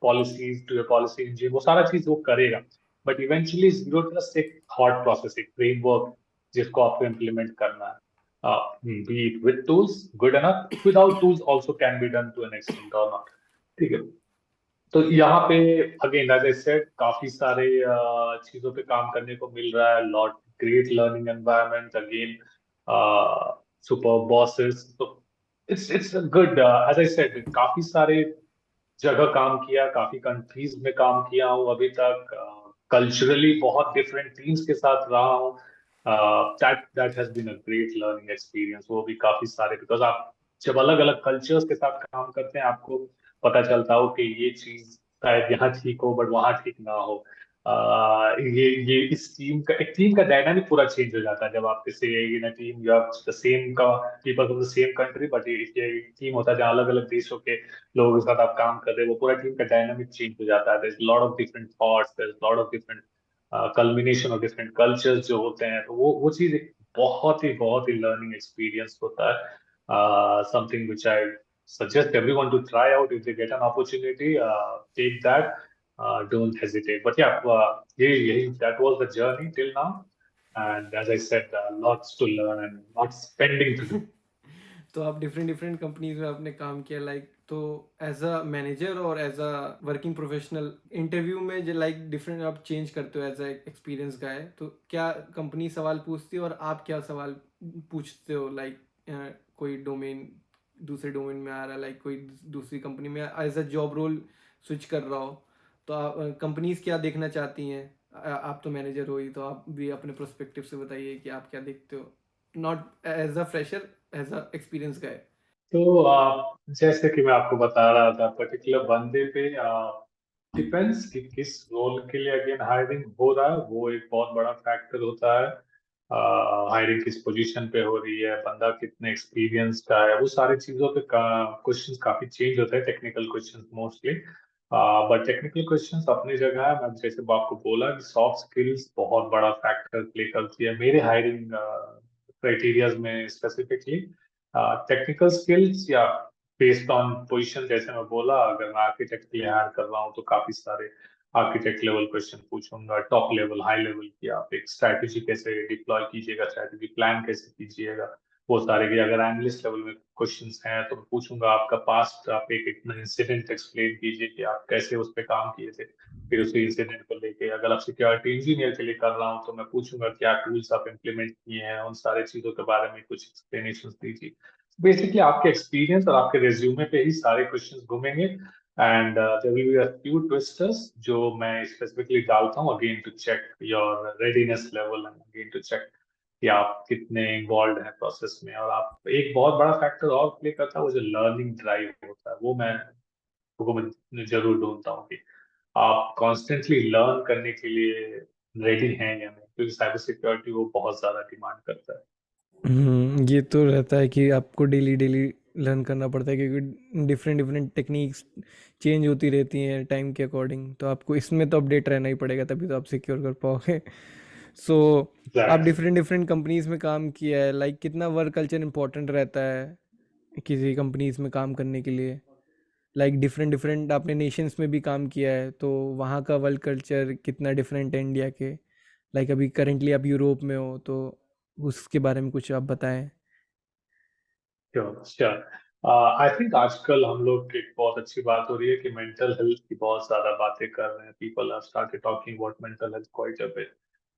policies to your policy engine, वो सारा चीज वो करेगा। बट इवेंचुअली जीरो ट्रस्ट एक थॉट प्रोसेस, एक फ्रेमवर्क जिसको आपको इम्प्लीमेंट करना है। Be it with tools good enough, without tools also can be done to an extent और नॉट। ठीक है। तो यहाँ पे अगेन एज आई सेड काफी सारे चीजों पे काम करने को मिल रहा है, lot great learning environment, again super bosses. तो it's good, as I said काफी सारे जगह काम किया, काफी कंट्रीज में काम किया हूँ अभी तक, कल्चरली बहुत डिफरेंट टीम्स के साथ रहा हूँ। That that has been a great learning experience, वो भी काफी सारे, बिकॉज आप जब अलग अलग कल्चर्स के साथ काम करते हैं आपको पता चलता हो कि ये चीज शायद यहाँ ठीक हो बट वहाँ ठीक ना हो। ये इस टीम का, एक टीम का डायनामिक पूरा चेंज हो जाता है जब आप किसी in a team, you have the same का people from the same country, but ये टीम होता है जहाँ अलग अलग देशों के लोगों के साथ आप काम कर रहे हो, वो पूरा टीम का डायनामिक चेंज हो जाता है। There is lot of different thoughts, there is lot of different culmination of different cultures जो होते हैं, तो वो चीज एक बहुत ही लर्निंग एक्सपीरियंस होता है। Something which I suggest everyone to try out if they get an opportunity. Take that. Don't hesitate. But yeah, that was the journey till now. And as I said, lots to learn and lots pending to do. तो आप different different companies में आपने काम किया, like तो as a manager और as a working professional interview में जो लाइक डिफरेंट आप चेंज करते हो एज अ एक्सपीरियंस का है, तो क्या कंपनी सवाल पूछती है और आप क्या सवाल पूछते हो, लाइक कोई डोमेन दूसरे डोमेन में आ रहा है, लाइक कोई दूसरी कंपनी में as a job role switch कर रहा हो, तो आप कंपनीज क्या देखना चाहती हैं? आप तो मैनेजर हो ही, तो आप भी अपने प्रोस्पेक्टिव से बताइए कि आप क्या देखते हो, not as a fresher, as a experience guy. तो जैसे कि मैं आपको बता रहा था, पर्टिकुलर बंदे पे डिपेंड्स कि किस रोल के लिए अगेन हायरिंग हो रहा है, वो एक बहुत बड़ा फैक्टर होता है। हायरिंग किस पोजीशन पे हो रही है, बंदा कितने एक्सपीरियंस का है, वो सारी चीजों पे क्वेश्चंस काफी चेंज होते हैं, technical questions mostly. But technical questions अपनी जगह है। मैं जैसे आपको बोला कि सॉफ्ट स्किल्स बहुत बड़ा फैक्टर प्ले करती है मेरे हायरिंग क्राइटेरियाज में स्पेसिफिकली। टेक्निकल स्किल्स या बेस्ड ऑन पोजीशन, जैसे मैं बोला, अगर मैं आर्किटेक्ट के लिए हायर कर रहा हूँ तो काफी सारे आर्किटेक्ट लेवल क्वेश्चन पूछूंगा, टॉप लेवल, हाई लेवल की आप एक स्ट्रैटेजी कैसे डिप्लॉय कीजिएगा, स्ट्रैटेजी प्लान कैसे कीजिएगा, वो सारे की। अगर एनालिस्ट लेवल में क्वेश्चंस हैं तो मैं पूछूंगा आपका पास्ट, आप एक इतना इंसिडेंट एक्सप्लेन कीजिए कि आप कैसे उस पर काम किए थे, फिर उसी इंसिडेंट को लेके। अगर आप सिक्योरिटी इंजीनियर के लिए कर रहा हूँ तो मैं पूछूंगा क्या टूल्स आप इम्प्लीमेंट किए हैं, उन सारी चीजों के बारे में कुछ एक्सप्लेनेशन दीजिए। बेसिकली आपके एक्सपीरियंस और आपके रेज्यूमे पे ही सारे क्वेश्चंस घूमेंगे। And there will be a few twisters जो मैं स्पेसिफिकली डालता हूँ again to check your readiness level and again to check कि आप कितने इन्वॉल्व हैं प्रोसेस में। और आप एक बहुत बड़ा फैक्टर और प्ले करता है, वो जो लर्निंग ड्राइव होता है, वो मैं जरूर ढूंढता हूँ कि आप कॉन्स्टेंटली लर्न करने के लिए रेडी हैं या नहीं, क्योंकि साइबर सिक्योरिटी वो बहुत ज्यादा डिमांड करता है। ये तो रहता है कि आपको डेली डेली लर्न करना पड़ता है, क्योंकि डिफरेंट डिफरेंट टेक्निक्स चेंज होती रहती हैं टाइम के अकॉर्डिंग, तो आपको इसमें तो अपडेट रहना ही पड़ेगा, तभी तो आप सिक्योर कर पाओगे। सो आप एग्जैक्टली। डिफरेंट डिफरेंट कंपनीज में काम किया है, लाइक कितना वर्क कल्चर इंपॉर्टेंट रहता है किसी कंपनीज में काम करने के लिए? लाइक डिफरेंट डिफरेंट आपने नेशंस में भी काम किया है, तो वहाँ का वर्क कल्चर कितना डिफरेंट है इंडिया के? लाइक अभी करेंटली आप यूरोप में हो, तो उसके बारे में कुछ आप बताएं। Sure sure. आई थिंक आजकल हम लोग एक बहुत अच्छी बात हो रही है कि मेंटल हेल्थ की बहुत ज्यादा बातें कर रहे हैं। People are started talking about mental health quite a bit.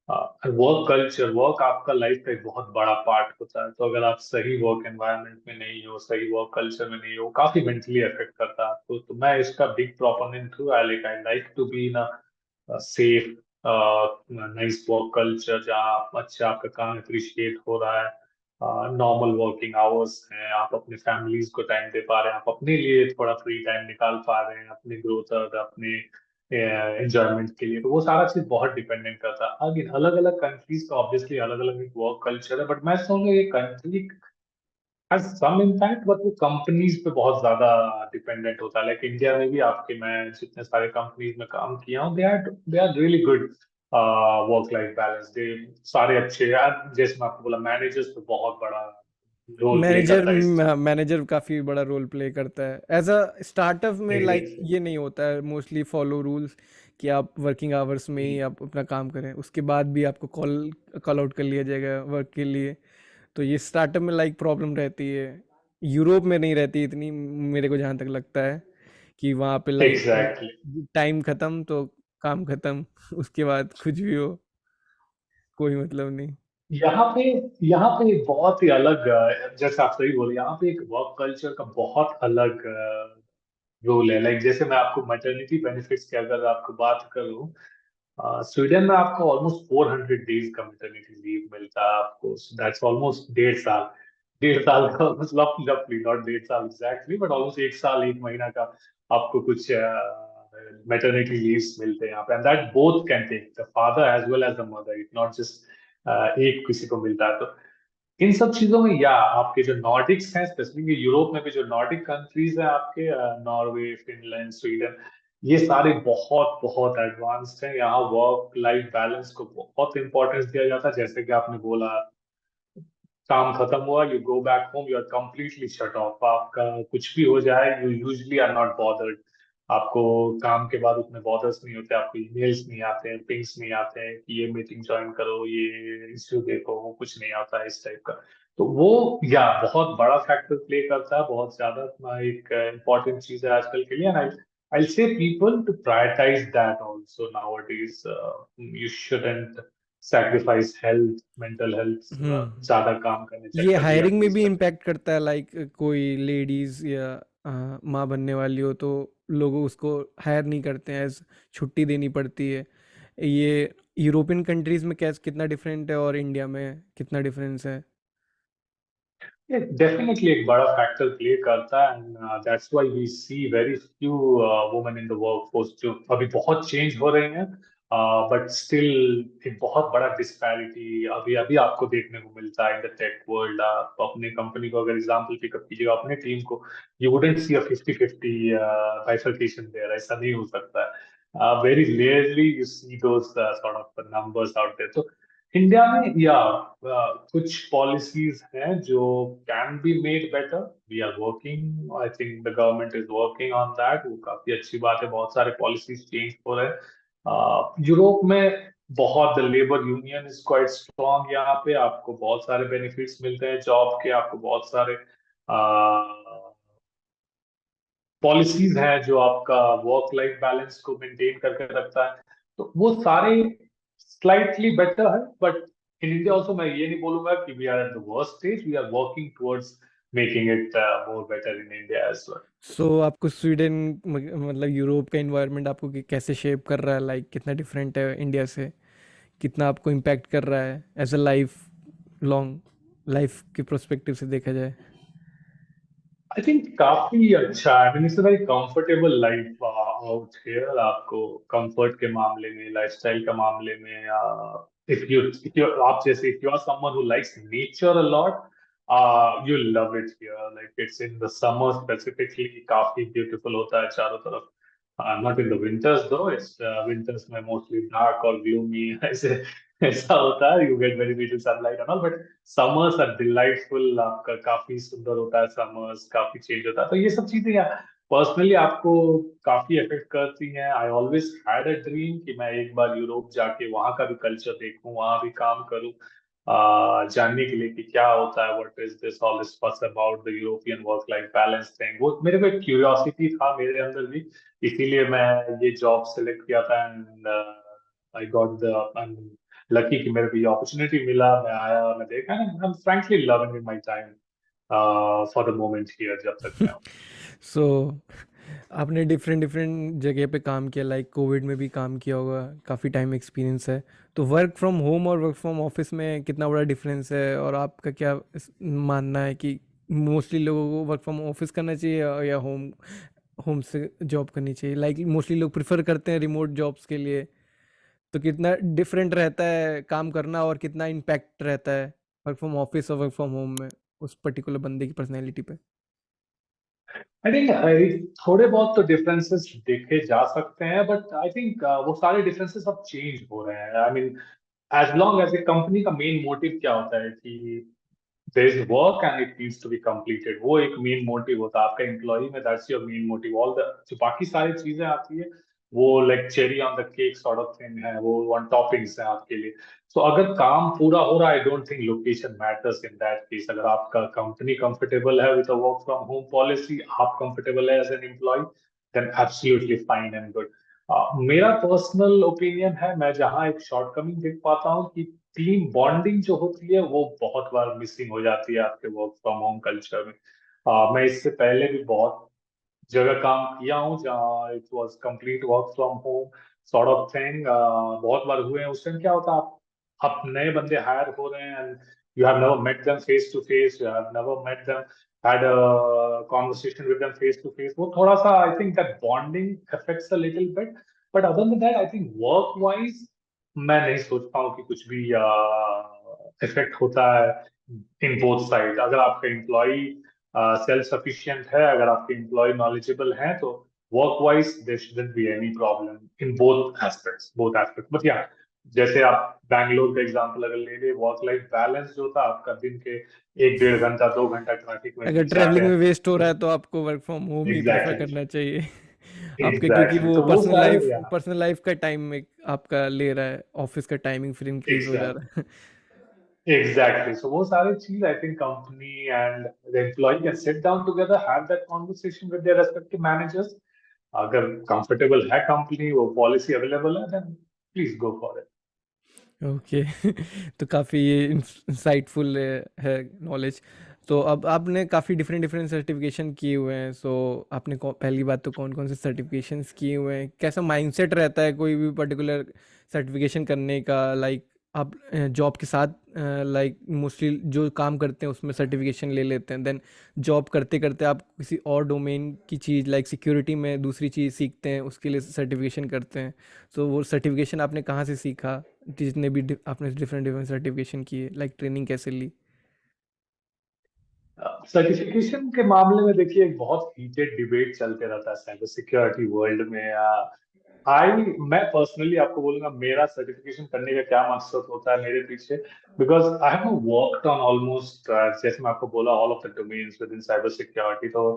Work culture, work आपका लाइफ का एक बहुत बड़ा पार्ट होता है। तो अगर आप सही वर्क एनवायरनमेंट में नहीं हो, सही वर्क कल्चर में नहीं हो, काफी मेंटली अफेक्ट करता है आपको। तो मैं इसका बिग प्रोपोनेंट हूँ। I like to be in a safe nice work culture जहाँ अच्छा आपका काम अप्रिशिएट हो रहा है, नॉर्मल वर्किंग आवर्स हैं, आप अपने फैमिलीज को टाइम दे पा रहे हैं, आप अपने लिए थोड़ा फ्री टाइम निकाल पा रहे हैं अपने ग्रोथ और अपने एंजॉयमेंट के लिए। तो वो सारा चीज बहुत डिपेंडेंट करता है। अगेन अलग अलग कंट्रीज का ऑब्वियसली अलग अलग वर्क कल्चर है, बट मैं समझूंगा ये country has some impact, but वो कंपनीज पे बहुत ज्यादा डिपेंडेंट होता है। लाइक इंडिया में भी आपके, मैं जितने सारे कंपनीज में काम किया हूँ, they are really good work life balance. They सारे अच्छे यार। जैसे मैं आपको बोला, मैनेजर्स पे बहुत बड़ा रोल प्ले मैनेजर करता है इस चीज। मैनेजर काफ़ी बड़ा रोल प्ले करता है एज अ स्टार्टअप में। Like Exactly. ये नहीं होता है मोस्टली फॉलो रूल्स कि आप वर्किंग आवर्स में ही आप अपना काम करें, उसके बाद भी आपको कॉल कॉल आउट कर लिया जाएगा वर्क के लिए। तो ये स्टार्टअप में लाइक प्रॉब्लम रहती है। यूरोप में नहीं रहती इतनी, मेरे को जहाँ तक लगता है कि वहाँ पे लाइक एग्जैक्टली। टाइम ख़त्म तो काम ख़त्म उसके बाद कुछ भी हो कोई मतलब नहीं। यहाँ पे यहाँ पे एक बहुत ही अलग जैसे आप सही बोले, यहाँ पे एक वर्क कल्चर का बहुत अलग रोल है। लाइक जैसे मैं आपको मैटरनिटी बेनिफिट्स की अगर आपको बात करूँ, स्वीडन में आपको ऑलमोस्ट 400 डेज का मैटरनिटी लीव मिलता है आपको। दैट्स ऑलमोस्ट 1.5 साल। 1.5 साल का मतलब रफली, नॉट 1.5 साल एग्जैक्टली, बट ऑलमोस्ट 1 साल 1 महीना का आपको कुछ मैटरनिटी लीव्स मिलते हैं यहाँ पे। And that both can take, the father as well as the mother, it not just एक किसी को मिलता है। तो इन सब चीजों में, या आपके जो नॉर्डिक्स हैं, स्पेसिफिकली यूरोप में भी जो नॉर्डिक कंट्रीज हैं आपके, नॉर्वे, फिनलैंड, स्वीडन, ये सारे बहुत बहुत एडवांस्ड हैं। यहाँ वर्क लाइफ बैलेंस को बहुत इंपॉर्टेंस दिया जाता है। जैसे कि आपने बोला, काम खत्म हुआ, you go back home, you are completely shut off. आपका कुछ भी हो जाए, you usually are not bothered. आपको काम के बाद उतने बॉदर्स नहीं होते, आपको ईमेल्स नहीं आते हैं, पिंग्स नहीं आते हैं कि ये मीटिंग ज्वाइन करो, ये इश्यू देखो, वो कुछ नहीं आता है इस टाइप का। तो वो या बहुत बड़ा फैक्टर प्ले करता है, बहुत ज्यादा एक इम्पोर्टेंट चीज है आजकल के लिए। And I say people to prioritize that also nowadays. You shouldn't sacrifice health, mental health, ज्यादा काम करने ये चक्कर में या हायरिंग में इस भी तरह। इम्पैक्ट करता है। लाइक कोई लेडीज या माँ बनने वाली हो तो लोग उसको हायर नहीं करते हैं, एज छुट्टी देनी पड़ती है। ये यूरोपियन कंट्रीज में कैसे कितना डिफरेंट है और इंडिया में कितना डिफरेंस है? ये डेफिनेटली एक बड़ा फैक्टर प्ले करता है। And that's why we see very few women in the workforce, जो अभी बहुत चेंज हो रहे हैं, बट स्टिल एक बहुत बड़ा डिस्पैरिटी अभी अभी आपको देखने को मिलता है इन द टेक वर्ल्ड। आप अपने कंपनी को अगर एग्जांपल पिकअप कीजिएगा, अपने टीम को, you wouldn't see a 50-50 bifurcation there. ऐसा नहीं हो सकता है। Very rarely you see those sort of numbers out there. तो इंडिया में या कुछ पॉलिसीज हैं जो can be made better. We are working, I think the government is working on that. वो काफी अच्छी बात है, बहुत सारे पॉलिसीज चेंज हो रहे हैं। यूरोप में बहुत, the labour union is quite strong. यहाँ पे आपको बहुत सारे बेनिफिट्स मिलते हैं जॉब के, आपको बहुत सारे पॉलिसीज हैं जो आपका वर्क लाइफ बैलेंस को मेंटेन करके रखता है। तो वो सारे स्लाइटली बेटर है। बट इन इंडिया ऑल्सो मैं ये नहीं बोलूंगा कि we are at the worst stage. We are working towards making it more better in India as well. So आपको स्वीडन मतलब यूरोप का इन्वायरमेंट आपको कैसे शेप कर रहा है? लाइक कितना डिफरेंट है इंडिया से? कितना आपको इम्पैक्ट कर रहा है as a life long life के प्रोस्पेक्टिव से देखा जाए? आई थिंक काफी अच्छा है। Mean it's a very comfortable life out here. आपको कंफर्ट के मामले में, लाइफस्टाइल के मामले में, इफ यू आप जैसे, if you are someone who likes nature a lot, you love it here. Like it's in the summer specifically काफी ब्यूटीफुल होता है चारों तरफ। Not in the winters though, it's winters में मोस्टली डार्क और gloomy ऐसे ऐसा होता है। You get very little sunlight and all, but summers are delightful. आपका काफी सुंदर होता है समर्स, काफी चेंज होता है। तो ये सब चीजें पर्सनली आपको काफी अफेक्ट करती हैं। I always had a dream कि मैं एक बार यूरोप जाके वहां का भी कल्चर देखूं, वहां भी काम करूं। जानने के लिए कि क्या होता है, what is this all this fuss about the European work life balance thing. वो मेरे को एक क्यूरियोसिटी था मेरे अंदर भी, इसीलिए मैं ये जॉब सेलेक्ट किया था। And I got the lucky कि मेरे को ये अपॉर्चुनिटी मिला, मैं आया, मैं देखा, I am frankly loving my time for the moment here जब तक मैं हूँ। सो आपने डिफरेंट डिफरेंट जगह पे काम किया, लाइक कोविड में भी काम किया होगा, काफ़ी टाइम एक्सपीरियंस है। तो वर्क फ्रॉम होम और वर्क फ्रॉम ऑफिस में कितना बड़ा डिफरेंस है, और आपका क्या मानना है कि मोस्टली लोगों को वर्क फ्रॉम ऑफिस करना चाहिए या होम होम से जॉब करनी चाहिए? लाइक मोस्टली लोग प्रिफर करते हैं रिमोट जॉब्स के लिए। तो कितना डिफरेंट रहता है काम करना, और कितना इम्पैक्ट रहता है वर्क फ्रॉम ऑफिस और वर्क फ्रॉम होम में उस पर्टिकुलर बंदे की पर्सनैलिटी पे? आई थिंक थोड़े बहुत तो डिफरेंसेस देखे जा सकते हैं, बट आई थिंक वो सारे डिफरेंसेस अब चेंज हो रहे हैं। I mean as long as a company का मेन मोटिव क्या होता है कि there is work and it needs to be completed, वो एक मेन मोटिव होता है आपका एम्प्लॉय में, that's your main motive. All the जो बाकी सारी चीजें आती है वो like cherry on the cake sort of thing है, वो ऑन टॉपिंग्स है आपके लिए। सो अगर काम पूरा हो रहा है, I don't think location matters in that case. अगर आपका कंपनी कंफर्टेबल है with a work from home policy, आप कंफर्टेबल है as an employee, then absolutely fine and good. मेरा पर्सनल ओपिनियन है, मैं जहां एक शॉर्टकमिंग देख पाता हूँ कि टीम बॉन्डिंग जो होती है वो बहुत बार मिसिंग हो जाती है आपके वर्क फ्रॉम होम कल्चर में। मैं इससे पहले भी बहुत जगह काम किया हूँ जहाँ it was complete work from home sort of thing, बहुत बार हुए हैं। उस टाइम क्या होता है, आप नए बंदे हायर हो रहे हैं and you have never met them face to face, you have never met them had a conversation with them face to face, वो थोड़ा सा I think that bonding affects a little bit, but other than that I think work wise मैं नहीं सोचता हूँ कि कुछ भी इफेक्ट होता है इन बोथ साइड। अगर आपका एम्प्लॉय सेल्फ सफिशिएंट है, अगर आपके एम्प्लॉय नॉलेजेबल हैं, तो work wise there shouldn't be any problem in both aspects. But या जैसे आप बैंगलोर का एग्जांपल अगर ले ले, वर्क लाइफ बैलेंस जो था आपका दिन के 1 1.5 घंटा 2 घंटा ट्रैफिक में अगर बीत जाते ट्रैवलिंग में हैं। वेस्ट हो रहा है तो आपको work from home he prefer exactly, करना चाहिए। आपके, क्योंकि एग्जैक्टली, वो तो वो सारे या पर्सनल लाइफ का टाइम में आपका ले रहा है, ऑफिस का टाइमिंग फिर इंक्रीज हो जा रहा है। एग्जैक्टली, सो वो सारी चीज I think company and the employee can sit down together, have that conversation with their respective managers. अगर कंफर्टेबल है कंपनी, वो पॉलिसी अवेलेबल है, then please go for it. Okay. तो काफ़ी ये इंसाइटफुल है नॉलेज। तो अब आपने काफ़ी डिफरेंट डिफरेंट सर्टिफिकेशन किए हुए हैं, सो आपने पहली बात तो कौन कौन से सर्टिफिकेशंस किए हुए हैं, कैसा माइंडसेट रहता है कोई भी पर्टिकुलर सर्टिफिकेशन करने का? लाइक आप जॉब के साथ लाइक मोस्टली जो काम करते हैं उसमें सर्टिफिकेशन ले लेते हैं, देन जॉब करते करते आप किसी और डोमेन की चीज़ लाइक सिक्योरिटी में दूसरी चीज़ सीखते हैं, उसके लिए सर्टिफिकेशन करते हैं। सो वो सर्टिफिकेशन आपने कहाँ से सीखा? जितने भी आपने डिफरेंट डिफरेंट सर्टिफिकेशन किए, लाइक ट्रेनिंग कैसे ली? सर्टिफिकेशन के मामले में देखिए एक बहुत हीटेड डिबेट चलते रहता है साइबर सिक्योरिटी वर्ल्ड में। आई मैं पर्सनली आपको बोलूंगा मेरा सर्टिफिकेशन करने का क्या मकसद होता है मेरे पीछे, because I have worked on almost, जैसे मैं आपको बोला, all of the domains with in cyber security. तो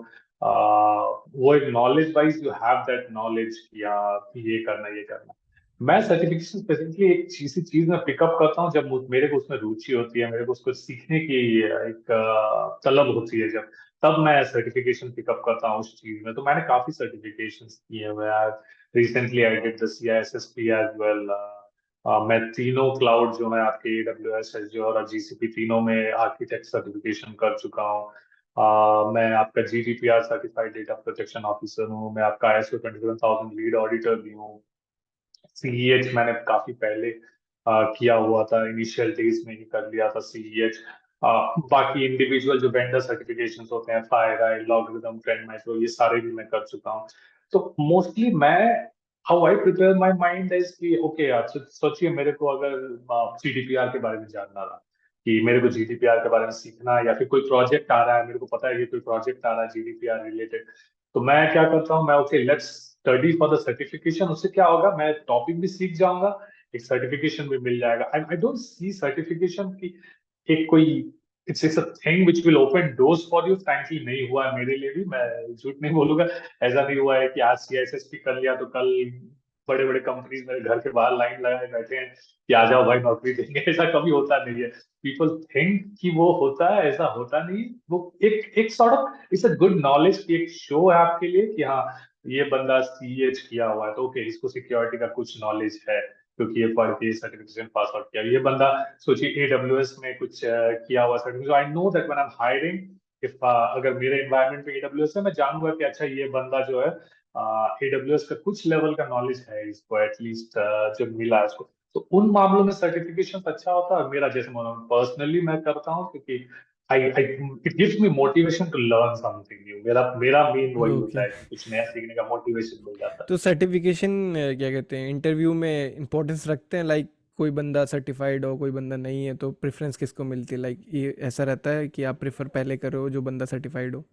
वो एक knowledge wise you have that knowledge, या ये करना ये करना। मैं सर्टिफिकेशन स्पेसिफिकली एक चीज में पिकअप करता हूँ जब मेरे को उसमें रुचि होती है, मेरे को उसको सीखने की एक तलब होती है, जब तब मैं सर्टिफिकेशन पिकअप करता हूँ उस चीज में। तो मैंने काफी सर्टिफिकेशन किए हुए हैं। Recently I did the CISSP as well. मैं तीनों क्लाउड जो है आपके AWS, Azure और GCP, तीनों में आर्किटेक्ट सर्टिफिकेशन कर चुका हूँ। मैं आपका GDPR certified data protection officer हूँ, मैं आपका ISO 27000 लीड ऑडिटर भी हूँ। CEH मैंने काफी पहले किया हुआ था, इनिशियल डेज में ही कर लिया था CEH। बाकी इंडिविजुअल जो वेंडर सर्टिफिकेशंस होते हैं, FireEye, लॉगरिदम, ट्रेंड माइक्रो, ये सारे भी मैं कर चुका हूँ। तो मोस्टली मैं how I prepare my mind is कि ओके यार, सोचिए मेरे को अगर GDPR के बारे में जानना रहा, कि मेरे को GDPR के बारे में सीखना है, या फिर कोई प्रोजेक्ट आ रहा है, मेरे को पता है कि कोई प्रोजेक्ट आ रहा है GDPR रिलेटेड, तो मैं क्या करता हूँ, मैं okay let's study for the certification. उससे क्या होगा, मैं टॉपिक भी सीख जाऊंगा, एक सर्टिफिकेशन भी मिल जाएगा। आई डोंट सी सर्टिफिकेशन की एक कोई it's a thing which will open doors for you. Frankly नहीं हुआ है मेरे लिए भी, मैं झूठ नहीं बोलूंगा। ऐसा नहीं हुआ है कि आज CISSP कर लिया तो कल बड़े बड़े कंपनीज मेरे घर के बाहर लाइन लगाए बैठे हैं कि आ जाओ भाई नौकरी देंगे। ऐसा कभी होता नहीं है। पीपल थिंक कि वो होता है, ऐसा होता नहीं। वो एक एक sort of it's a good knowledge की एक शो है आपके लिए कि हाँ ये बंदा सीएच किया हुआ है तो ओके इसको सिक्योरिटी का कुछ नॉलेज है क्योंकि ये पढ़ के सर्टिफिकेशन पास आउट किया। ये बंदा सोचिए एडब्ल्यूएस में कुछ किया हुआ certification. I know that when I am hiring if अगर मेरे एनवायरनमेंट में एडब्ल्यूएस है मैं जानूंगा कि अच्छा ये बंदा जो है एडब्ल्यूएस का कुछ लेवल का नॉलेज है इसको एटलीस्ट जो मिला है इसको। तो उन मामलों में सर्टिफिकेशन अच्छा होता है। मेरा जैसे पर्सनली मैं करता हूँ क्योंकि I I it gives me motivation to learn something new. मेरा मेरा मेन वही होता ओके। है कि कुछ नया सीखने का मोटिवेशन मिल जाता है। तो सर्टिफिकेशन क्या कहते हैं, इंटरव्यू में इम्पोर्टेंस रखते हैं? लाइक कोई बंदा सर्टिफाइड हो, कोई बंदा नहीं है, तो प्रेफरेंस किसको मिलती है? लाइक ये ऐसा रहता है कि आप प्रेफर पहले करो जो बंदा सर्टिफाइड हो?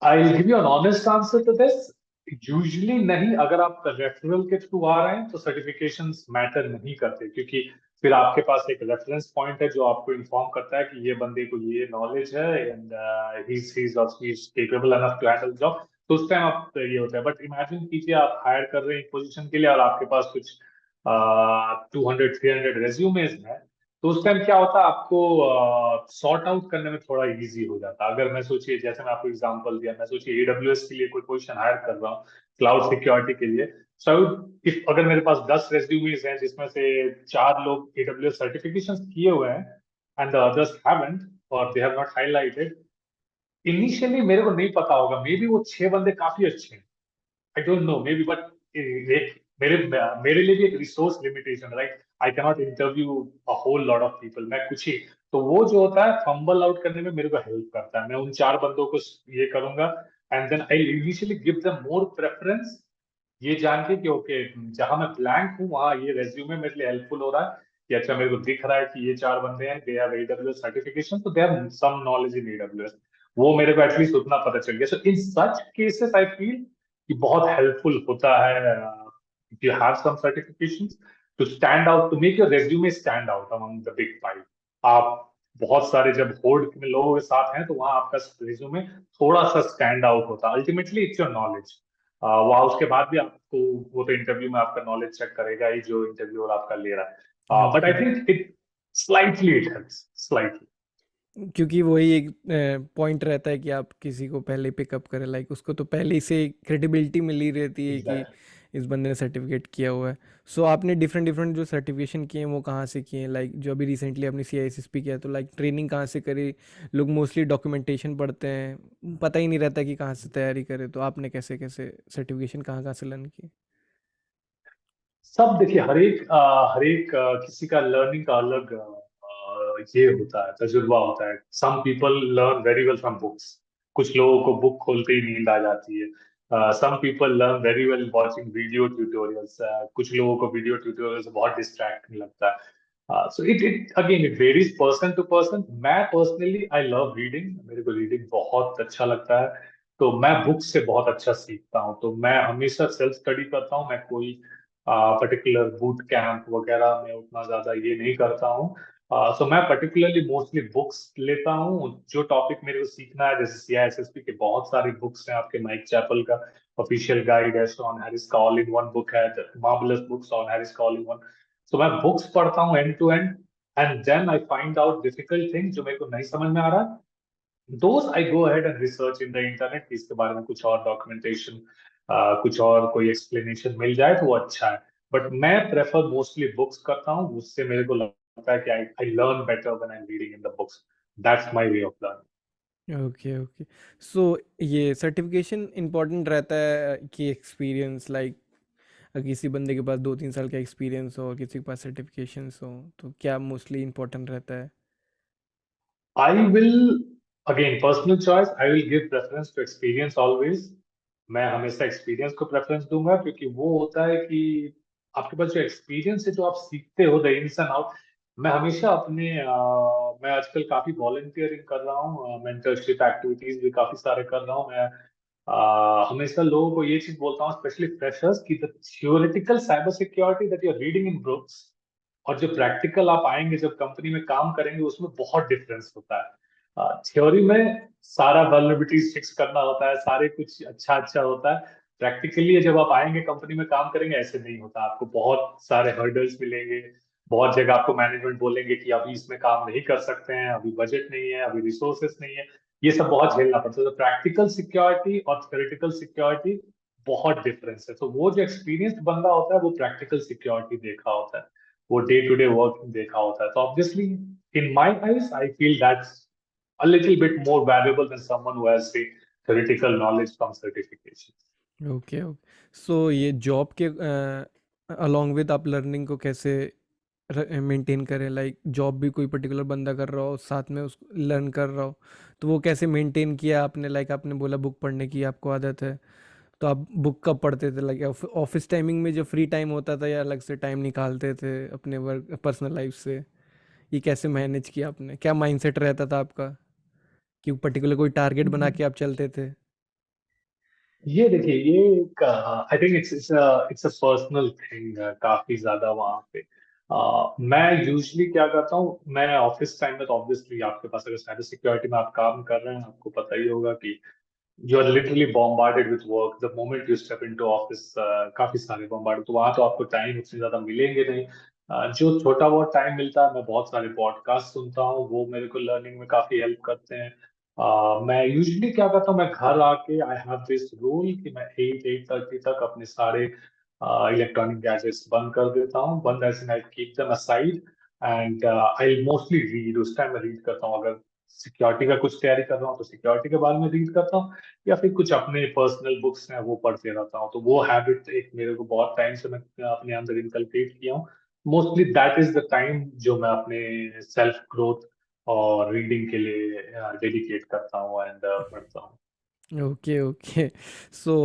I give you an honest answer to this. Usually नहीं। अगर आप रेफरल के थ्रू आ रहे हैं तो सर्टिफिकेशंस मैटर नहीं करते क्योंकि फिर आपके पास एक रेफरेंस पॉइंट है जो आपको इन्फॉर्म करता है कि ये बंदे को ये नॉलेज है and he is capable enough to handle job. तो उस टाइम आप ये होता है। बट इमेजिन कीजिए आप हायर कर रहे हैं एक पोजीशन के लिए और आपके पास कुछ 200-300 रेज्यूमेज हैं। तो उस टाइम क्या होता है आपको सॉर्ट आउट करने में थोड़ा इजी हो जाता है। अगर मैं सोचिए जैसे मैं आपको एग्जांपल दिया, मैं सोचिए एडब्ल्यूएस के लिए कोई पोजीशन हायर कर रहा हूँ क्लाउड सिक्योरिटी के लिए। सो इफ अगर मेरे पास 10 रेज्यूमेज हैं जिसमें से 4 लोग एडब्ल्यूएस सर्टिफिकेशन किए हुए हैं एंड द अदर्स हैवंट और they have not highlighted, initially मेरे को नहीं पता होगा मे बी वो 6 बंदे काफी अच्छे हैं। I don't know maybe but मेरे मेरे लिए भी एक resource limitation right. I cannot interview a whole lot of people. मैं कुछ ही तो वो जो होता है फंबल आउट करने में मेरे को हेल्प करता है। मैं उन 4 बंदों को ये करूंगा and then I initially give them more preference ये जान के कि ओके जहां मैं ब्लैंक हूँ वहां ये रेज्यूमे मेरे लिए हेल्पफुल हो रहा है कि अच्छा मेरे को दिख रहा है कि ये 4 बंदे हैं दे हैव एडब्ल्यूएस सर्टिफिकेशन तो they have some knowledge in AWS. वो मेरे को एटलीस्ट उतना पता चल गया। सो इन सच केसेस आई फील कि बहुत हेल्पफुल होता है if you have some certifications to stand out to make your resume stand out among the big five। आप बहुत सारे जब होर्ड में लोगों के साथ हैं तो वहां आपका रिज्यूमे थोड़ा सा स्टैंड आउट होता है। Ultimately it's your knowledge. वहां उसके बाद भी आपको वो तो इंटरव्यू में आपका नॉलेज चेक करेगा ही जो इंटरव्यूअर आपका ले रहा है। But I okay. Think it helps slightly. क्योंकि वही एक पॉइंट रहता है कि आप किसी को पहले पिकअप करें, लाइक उसको तो पहले ही से क्रेडिबिलिटी मिली रहती है कि एग्जैक्टली। इस बंदे ने सर्टिफिकेट किया हुआ है। सो आपने डिफरेंट डिफरेंट जो सर्टिफिकेशन किए हैं वो कहाँ से किए हैं? लाइक जो अभी रिसेंटली आपने CISSP किया तो लाइक ट्रेनिंग कहाँ से करी? लोग मोस्टली डॉक्यूमेंटेशन पढ़ते हैं, पता ही नहीं रहता कि कहाँ से तैयारी करें, तो आपने कैसे कैसे सर्टिफिकेशन कहाँ कहाँ से लर्न किए? सब देखिए हर एक किसी का लर्निंग का अलग ये होता है तजुर्बा होता है। Some people learn very well from books. कुछ लोगों को बुक खोलते ही नींद आ जाती है। Some people learn very well watching video tutorials. कुछ लोगों को वीडियो ट्यूटोरियल्स बहुत डिस्ट्रैक्टिंग लगता है। So it again it varies person to person. मैं पर्सनली आई लव रीडिंग। मेरे को रीडिंग बहुत अच्छा लगता है। तो मैं बुक से बहुत अच्छा सीखता हूँ। तो मैं हमेशा सेल्फ स्टडी करता हूँ। मैं कोई पर्टिकुलर बूट कैंप वगैरह में उतना ज्यादा ये नहीं करता हूँ। सो मैं पर्टिकुलरली मोस्टली बुक्स लेता हूँ जो टॉपिक मेरे को सीखना है। जैसे CISSP के बहुत सारी बुक्स हैं। आपके माइक चैपल का ऑफिशियल गाइड है, शॉन हैरिस का ऑल इन वन बुक है, मार्वलस बुक शॉन हैरिस का ऑल इन वन। सो मैं बुक्स पढ़ता हूँ end to end and then I find out difficult thing जो मेरे को नहीं समझ में आ रहा। Those I go ahead and research in the internet कि इसके बारे में कुछ और डॉक्यूमेंटेशन कुछ और कोई एक्सप्लेनेशन मिल जाए तो वो अच्छा है। बट मैं प्रेफर मोस्टली बुक्स करता हूँ। उससे मेरे को लगता है कि I learn better when I am reading in the books. That's my way of learning. Okay okay. So ये सर्टिफिकेशन इम्पोर्टेंट रहता है कि एक्सपीरियंस? लाइक किसी बंदे के पास 2-3 साल का एक्सपीरियंस हो और किसी के पास सर्टिफिकेशंस हो, तो क्या मोस्टली इम्पोर्टेंट रहता है? I will again personal choice. I will give preference to experience always. मैं हमेशा एक्सपीरियंस को प्रेफरेंस दूंगा क्योंकि वो होता है कि आपके पास जो एक्सपीरियंस है जो आप सीखते हो द इन्स एंड आउट। मैं हमेशा अपने मैं आजकल काफी वॉलंटियरिंग कर रहा हूँ। मेंटरशिप एक्टिविटीज भी काफी सारे कर रहा हूँ मैं। हमेशा लोगों को ये चीज बोलता हूँ स्पेशली फ्रेशर्स की the theoretical cyber security that you are reading in books और जो प्रैक्टिकल आप आएंगे जब कंपनी में काम करेंगे उसमें बहुत डिफरेंस होता है। थ्योरी में सारा वल्नरेबिलिटीज फिक्स करना होता है, सारे कुछ अच्छा अच्छा होता है। प्रैक्टिकली जब आप आएंगे कंपनी में काम करेंगे ऐसे नहीं होता, आपको बहुत सारे हर्डल्स मिलेंगे, बहुत जगह आपको मैनेजमेंट बोलेंगे कि अभी इसमें काम नहीं कर सकते हैं, अभी बजट नहीं है, अभी रिसोर्सेस नहीं है, ये सब बहुत झेलना पड़ता है। तो प्रैक्टिकल सिक्योरिटी और थ्योरेटिकल सिक्योरिटी बहुत डिफरेंस है। तो वो जो एक्सपीरियंस्ड बंदा होता है वो प्रैक्टिकल सिक्योरिटी देखा होता है, वो डे टू डे वर्क देखा होता है। तो obviously in my eyes I feel that's a little bit more valuable than someone who has say theoretical knowledge from certification. Okay okay. So ये जॉब के अलॉन्ग विद आप learning को कैसे maintain करें? लाइक जॉब भी कोई particular बंदा कर रहा हो, साथ में उसको लर्न कर रहा हो, तो वो कैसे मेंटेन किया आपने? लाइक आपने बोला बुक पढ़ने की आपको आदत है, तो आप बुक कब पढ़ते थे? लाइक ऑफिस टाइमिंग में जो फ्री टाइम होता था, या अलग से टाइम निकालते थे अपने वर्क पर्सनल लाइफ से? ये कैसे मैनेज किया आपने? क्या माइंडसेट रहता था आपका कि पर्टिकुलर कोई टारगेट बना के आप चलते थे? ये देखिए, ये एक आई think it's a personal thing काफी ज्यादा वहां पे। मैं यूजली क्या करता हूँ, मैं ऑफिस टाइम में तो ऑब्वियसली आपके पास अगर साइबर सिक्योरिटी में आप काम कर रहे हैं आपको पता ही होगा कि you are literally bombarded with work the moment you step into office. काफी सारे बॉम्बार्ड, तो वहां तो आपको टाइम उतने ज्यादा मिलेंगे नहीं। जो छोटा बहुत टाइम मिलता है मैं बहुत सारे पॉडकास्ट सुनता हूँ, वो मेरे को लर्निंग में काफी हेल्प करते हैं। मैं यूजुअली क्या करता हूँ, मैं घर आके आई हैव दिस रूल कि मैं 8-8:30 तक अपने सारे इलेक्ट्रॉनिक गैजेट्स बंद कर देता हूँ। बंद ऐसे I keep them aside and I mostly read. उस टाइम मैं रीड करता हूँ, अगर सिक्योरिटी का कुछ तैयारी कर रहा हूँ तो सिक्योरिटी के बारे में रीड करता हूँ, या फिर कुछ अपने पर्सनल बुक्स हैं वो पढ़ते रहता हूँ। तो वो हैबिट एक मेरे को बहुत टाइम से मैं अपने अंदर इनकलकेट किया हूँ। Mostly that is the time जो मैं अपने सेल्फ ग्रोथ और रीडिंग के लिए डेडिकेट करता हूँ एंड पढ़ता हूँ। Okay okay. सो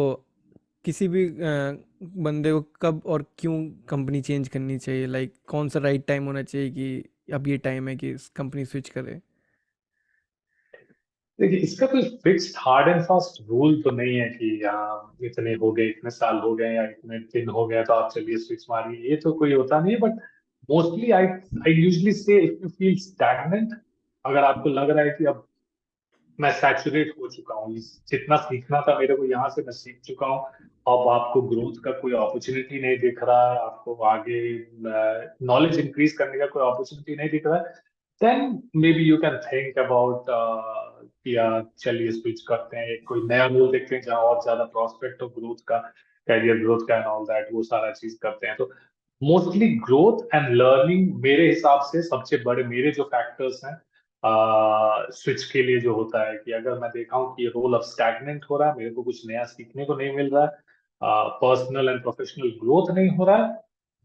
किसी भी बंदे को कब और क्यों कंपनी चेंज करनी चाहिए? लाइक कौन सा राइट टाइम होना चाहिए कि अब ये टाइम है कि कंपनी स्विच करे? देखिए, इसका कोई fixed hard and fast rule तो नहीं है कि इतने हो गए, इतने साल हो गए या इतने दिन हो गए तो आप चलिए स्विच मारिए, ये तो कोई होता नहीं है। But mostly I I usually से इफ यू फील स्टैग्नेंट, अगर आपको लग रहा है कि अब मैं सैचुरेट हो चुका हूँ, जितना सीखना था मेरे को यहाँ से मैं सीख चुका हूँ, अब आपको ग्रोथ का कोई अपॉर्चुनिटी नहीं दिख रहा है, आपको आगे नॉलेज इंक्रीज करने का कोई अपॉर्चुनिटी नहीं दिख रहा है, then maybe you can think about कि चलिए स्विच करते हैं, कोई नया रोल देखते हैं जहाँ और ज्यादा प्रोस्पेक्ट हो ग्रोथ का, कैरियर ग्रोथ का एंड ऑल दैट, वो सारा चीज करते हैं। तो मोस्टली ग्रोथ एंड लर्निंग मेरे हिसाब से सबसे बड़े मेरे जो फैक्टर्स हैं स्विच के लिए जो होता है, कि अगर मैं देखा हूँ कि ये रोल अब स्टैग्नेंट हो रहा है, मेरे को कुछ नया सीखने को नहीं मिल रहा है, पर्सनल एंड प्रोफेशनल ग्रोथ नहीं हो रहा है,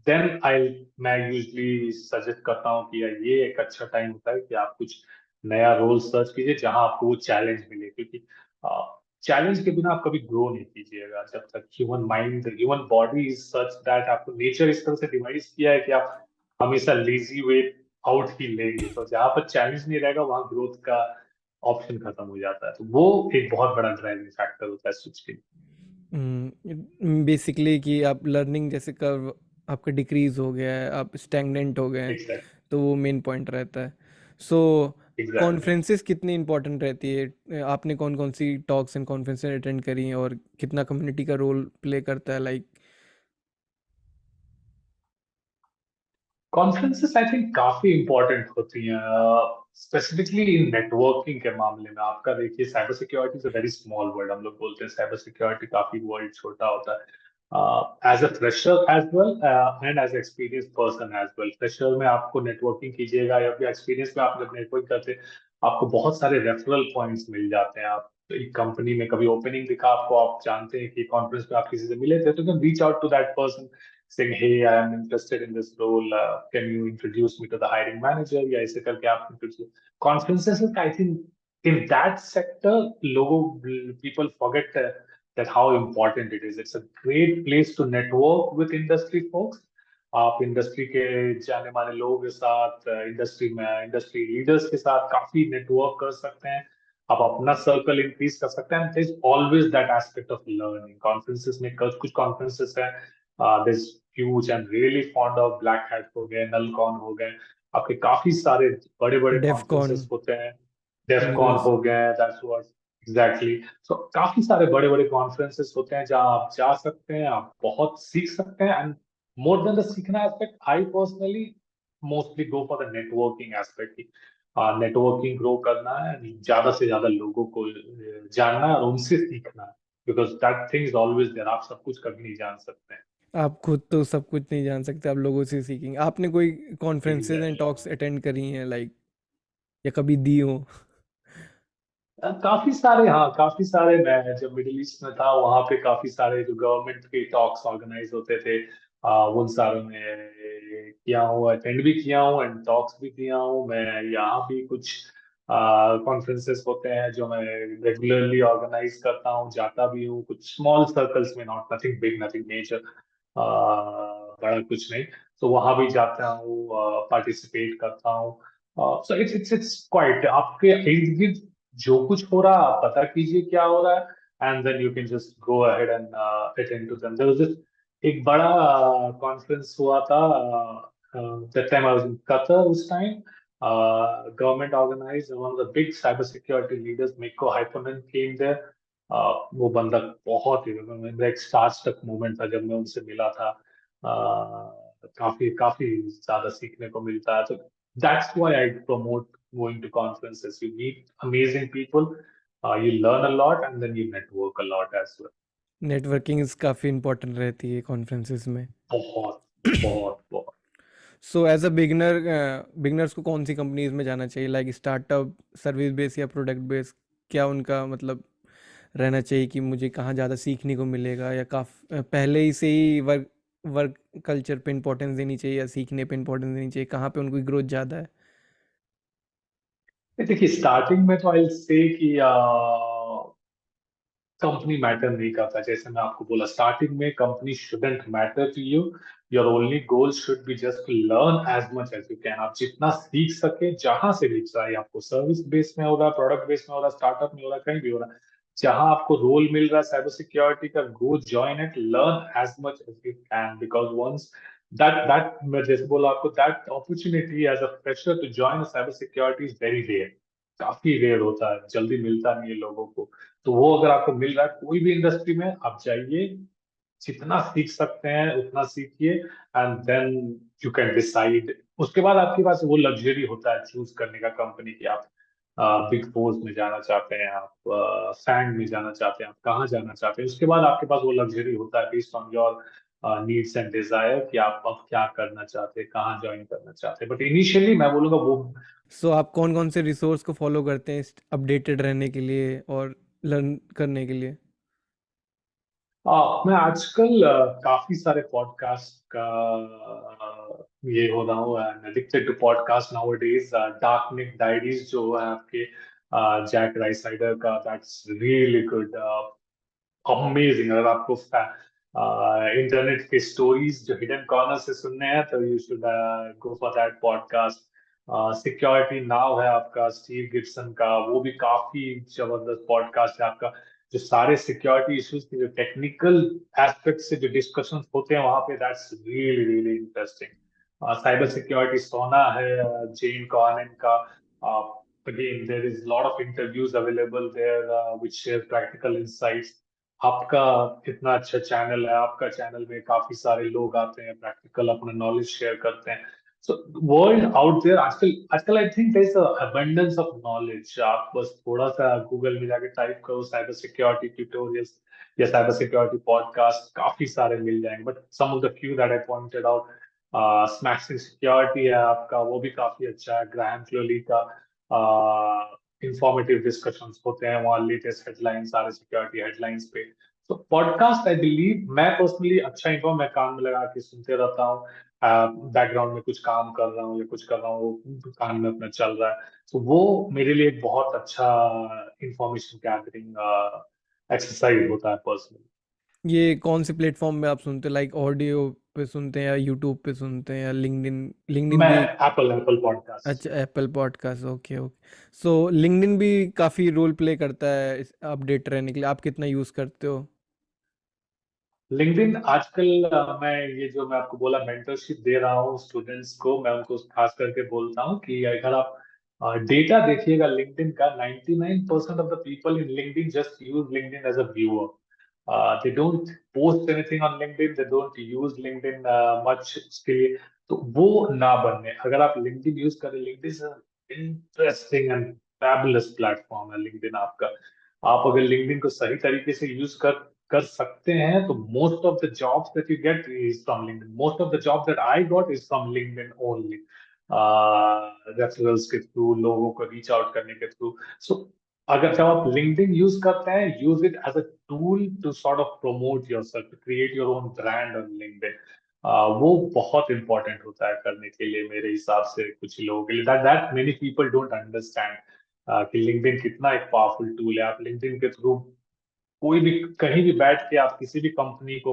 देन आई मैं यूजली सजेस्ट करता हूँ कि यार ये एक अच्छा टाइम होता है कि आप कुछ नया रोल सर्च कीजिए जहां आपको वो चैलेंज मिले, क्योंकि चैलेंज के बिना आप कभी ग्रो नहीं कीजिएगा। जब तक human mind human body is such that आपको नेचर इस तरह से डिवाइस किया है कि आप हमेशा लेजी वे आउट ही लेंगे, तो जहां पर चैलेंज नहीं रहेगा वहां ग्रोथ का ऑप्शन खत्म हो जाता है। तो वो एक बहुत बड़ा ड्राइविंग फैक्टर होता है स्विच के बेसिकली कि आप लर्निंग जैसे कर्व आपका डिक्रीज हो गया है, आप स्टैग्नेंट हो गए हैं, लिए। तो वो मेन पॉइंट रहता है। So exactly. कॉन्फ्रेंसेस कितनी इंपॉर्टेंट रहती है? आपने कौन कौन सी टॉक्स एंड कॉन्फ्रेंसेस अटेंड करी हैं, और कितना कम्युनिटी का रोल प्ले करता है? लाइक कॉन्फ्रेंसेस आई थिंक काफी इंपॉर्टेंट होती हैं, स्पेसिफिकली इन नेटवर्किंग के मामले में। आपका देखिए, cyber security is a very small world, हम लोग बोलते हैं साइबर सिक्योरिटी, काफी वर्ल्ड छोटा होता है। As a fresher as well and as experience person as well, fresher में आपको नेटवर्किंग कीजिएगा या फिर एक्सपीरियंस में आप जब नेटवर्क करते हैं आपको बहुत सारे रेफरल पॉइंट्स मिल जाते हैं। आप एक कंपनी में कभी ओपनिंग दिखा आपको, आप जानते हैं कि कॉन्फ्रेंस में आप किसी से मिले थे, तो can reach out to that person saying, hey, I am interested in this role. Can you introduce me to the hiring manager? या ऐसे करके आप introduce. Conferences, I think in that sector, people forget that how important it is. It's a great place to network with industry folks. आप industry के जाने माने लोगों के साथ, इंडस्ट्री में इंडस्ट्री लीडर्स के साथ काफी नेटवर्क कर सकते हैं, आप अपना सर्कल इंक्रीज कर सकते हैं। There is always that aspect of learning. Conferences में कुछ कॉन्फ्रेंसेस हैं, this huge and really fond of black hat हो गए, नलकॉन हो गए, आपके काफी सारे बड़े बड़े डेफ कॉन, कॉन्फ्रेंसेस होते हैं, डेफकॉन न्यूज़। हो गए, दैट्स व्हाट एग्जैक्टली। सो काफी सारे बड़े बड़े कॉन्फ्रेंसेस होते हैं जहां आप जा सकते हैं, आप बहुत सीख सकते हैं। एंड मोर देन द सीखना aspect, I personally mostly go for the networking aspect. Networking grow करना है, ज्यादा से ज्यादा लोगों को जानना है और उनसे सीखना है, because that thing is always there. आप सब कुछ कभी नहीं जान सकते हैं। आप खुद तो सब कुछ नहीं जान सकते, आप लोगों से सीखेंगे। आपने कोई conferences and exactly. Talks attend करी हैं लाइक, या कभी दी हो? काफी सारे, हाँ काफी सारे। मैं जब मिडिल ईस्ट में था वहां पे काफी सारे जो गवर्नमेंट के टॉक्स ऑर्गेनाइज होते थे, उन सारों में किया हूँ, अटेंड भी किया हूँ एंड टॉक्स भी किया हूँ मैं। यहाँ भी कुछ कॉन्फ्रेंसेस होते हैं जो मैं रेगुलरली ऑर्गेनाइज करता हूँ, जाता भी हूँ कुछ स्मॉल सर्कल्स में, not nothing big nothing major, बड़ा कुछ नहीं। तो वहां भी जाता हूँ, पार्टिसिपेट करता हूँ। सो इट्स क्वाइट आपके इर्द गिर्द जो कुछ हो रहा है आप पता कीजिए क्या हो रहा है, and then you can just go ahead and attend to them. There was this एक बड़ा कॉन्फ्रेंस हुआ था, that time I was in Qatar उस time. Government organised one of the big cyber security leaders, Mikko Hypponen came there. वो बंदा बहुत ही, मेरा एक स्टार्ट मोमेंट था जब मैं उनसे मिला था। काफी काफी ज्यादा सीखने को मिलता है। तो that's why I promote going to conferences. You meet amazing people, you learn a lot, and then you network a lot as well. Networking काफ़ी इंपॉर्टेंट रहती है कॉन्फ्रेंसेस में। बहुत बहुत बहुत। So as a beginner, beginners को कौन सी कंपनीज में जाना चाहिए, लाइक स्टार्टअप, सर्विस बेस या प्रोडक्ट बेस? क्या उनका मतलब रहना चाहिए कि मुझे कहाँ ज़्यादा सीखने को मिलेगा, या पहले ही से ही वर्क वर्क कल्चर पे इंपॉर्टेंस देनी चाहिए या सीखने पे इंपॉर्टेंस देनी चाहिए? कहाँ पे उनकी ग्रोथ ज़्यादा है? देखिए स्टार्टिंग में तो आई से कि कंपनी मैटर नहीं करता। जैसे मैं आपको बोला स्टार्टिंग में, company shouldn't matter to you. Your only goal should be just to learn as much as you can. आप जितना सीख सके जहां से भी, चाहे आपको सर्विस बेस में हो रहा है, प्रोडक्ट बेस में हो रहा है, स्टार्टअप में हो रहा है, कहीं भी हो रहा है, जहां आपको रोल मिल रहा है साइबर सिक्योरिटी का, go join it, learn as much as you can. Because once that मैं जैसे बोला आपको, that opportunity as a fresher to join cyber security is very rare. काफी रेयर होता है, जल्दी मिलता नहीं है लोगों को। तो वो अगर आपको मिल रहा है कोई भी इंडस्ट्री में, आप जाइए, जितना सीख सकते हैं उतना सीखिए, and then you can decide. उसके बाद आपके पास वो लग्जरी होता है चूज करने का कंपनी की। आप बिग फोर्स में जाना चाहते हैं, आप सैंड में जाना चाहते हैं, आप कहाँ जाना चाहते हैं, उसके बाद आपके पास वो लग्जरी होता है based on your needs and desire कि आप अब क्या करना चाहते हैं, कहाँ ज्वाइन करना चाहते हैं। बट इनिशियली मैं बोलूंगा वो सो आप कौन कौन से रिसोर्स को फॉलो करते हैं अपडेटेड रहने के लिए और लर्न करने के लिए? मैं आजकल काफी सारे पॉडकास्ट का ये हो रहा हूँ, addicted to podcast nowadays. Darknet Diaries जो है आपके जैक राइसाइडर का, दैट्स रियली गुड, अमेजिंग। अगर आपको इंटरनेट के स्टोरीज जो हिडन कॉर्नर से सुनने हैं तो you should go for that podcast. Security now है आपका स्टीव गिब्सन का, वो भी काफी जबरदस्त पॉडकास्ट है आपका। जो सारे सिक्योरिटी इश्यूज के जो टेक्निकल एस्पेक्ट से जो डिस्कशंस होते हैं वहां पे, that's really really interesting. Cyber security सोना है, जेन कॉर्नन का। Again, there is a lot of interviews available there, which share practical insights. आपका कितना अच्छा चैनल है, आपका चैनल में काफी सारे लोग आते हैं, प्रैक्टिकल अपना नॉलेज शेयर करते हैं। सो वर्ल्ड आउट देयर, आजकल आजकल I think there is abundance of knowledge. आप बस थोड़ा सा गूगल में जाके टाइप करो साइबर सिक्योरिटी ट्यूटोरियल्स या साइबर सिक्योरिटी पॉडकास्ट, काफी सारे मिल जाएंगे। But some of the few that I pointed out, smashing security है आपका, वो भी काफी अच्छा है, ग्राहम क्लोली का। इंफॉर्मेटिव डिस्कशंस होते हैं वहाँ, लेटेस्ट हेडलाइंस, सारे सिक्योरिटी हेडलाइंस पे। तो पॉडकास्ट आई बिलीव, मैं पर्सनली अच्छा इन्फॉर्म, मैं कान में लगा के सुनते रहता हूँ, बैकग्राउंड में कुछ काम कर रहा हूँ या कुछ कर रहा हूँ, वो कान में अपना चल रहा है। तो वो मेरे लिए एक बहुत अच्छा इंफॉर्मेशन गैदरिंग एक्सरसाइज होता है पर्सनली। ये कौन से प्लेटफॉर्म पे आप सुनते हैं, लाइक ऑडियो पे सुनते हैं या यूट्यूब पे सुनते हैं या लिंक्डइन? लिंक्डइन मैं भी एप्पल एप्पल पॉडकास्ट। अच्छा, एप्पल पॉडकास्ट, ओके ओके। सो लिंक्डइन भी काफ़ी रोल प्ले करता है अपडेट रहने के लिए, आप कितना यूज़ करते हो? लिंक्डइन आजकल मैं ये जो मैं आपको बोला मेंटरशिप दे रहा हूँ स्टूडेंट्स को, मैं उनको खास करके बोलता हूँ कि अगर आप डेटा देखिएगा लिंक्डइन का, 99% of the people in LinkedIn just use LinkedIn as a viewer. They don't post anything on LinkedIn, they don't use LinkedIn much उसके लिए. तो वो ना बनने, अगर आप लिंक्डइन यूज करें, LinkedIn interesting and fabulous platform है लिंक्डइन आपका. आप अगर लिंक्डइन को सही तरीके से यूज कर कर सकते हैं तो most of the jobs that you get is from LinkedIn. Most of the jobs that I got is from LinkedIn only, referrals के थ्रू, लोगों को रीच आउट करने के थ्रू. सो अगर जब आप लिंक्डइन यूज करते हैं, use it as a tool to sort of promote yourself, create your own brand on LinkedIn. वो बहुत इंपॉर्टेंट होता है करने के लिए मेरे हिसाब से कुछ लोगों के लिए. That that many people don't understand कि लिंक्डइन कितना एक पावरफुल टूल है. आप लिंक्डइन के थ्रू कोई भी कहीं भी बैठ के आप किसी भी कंपनी को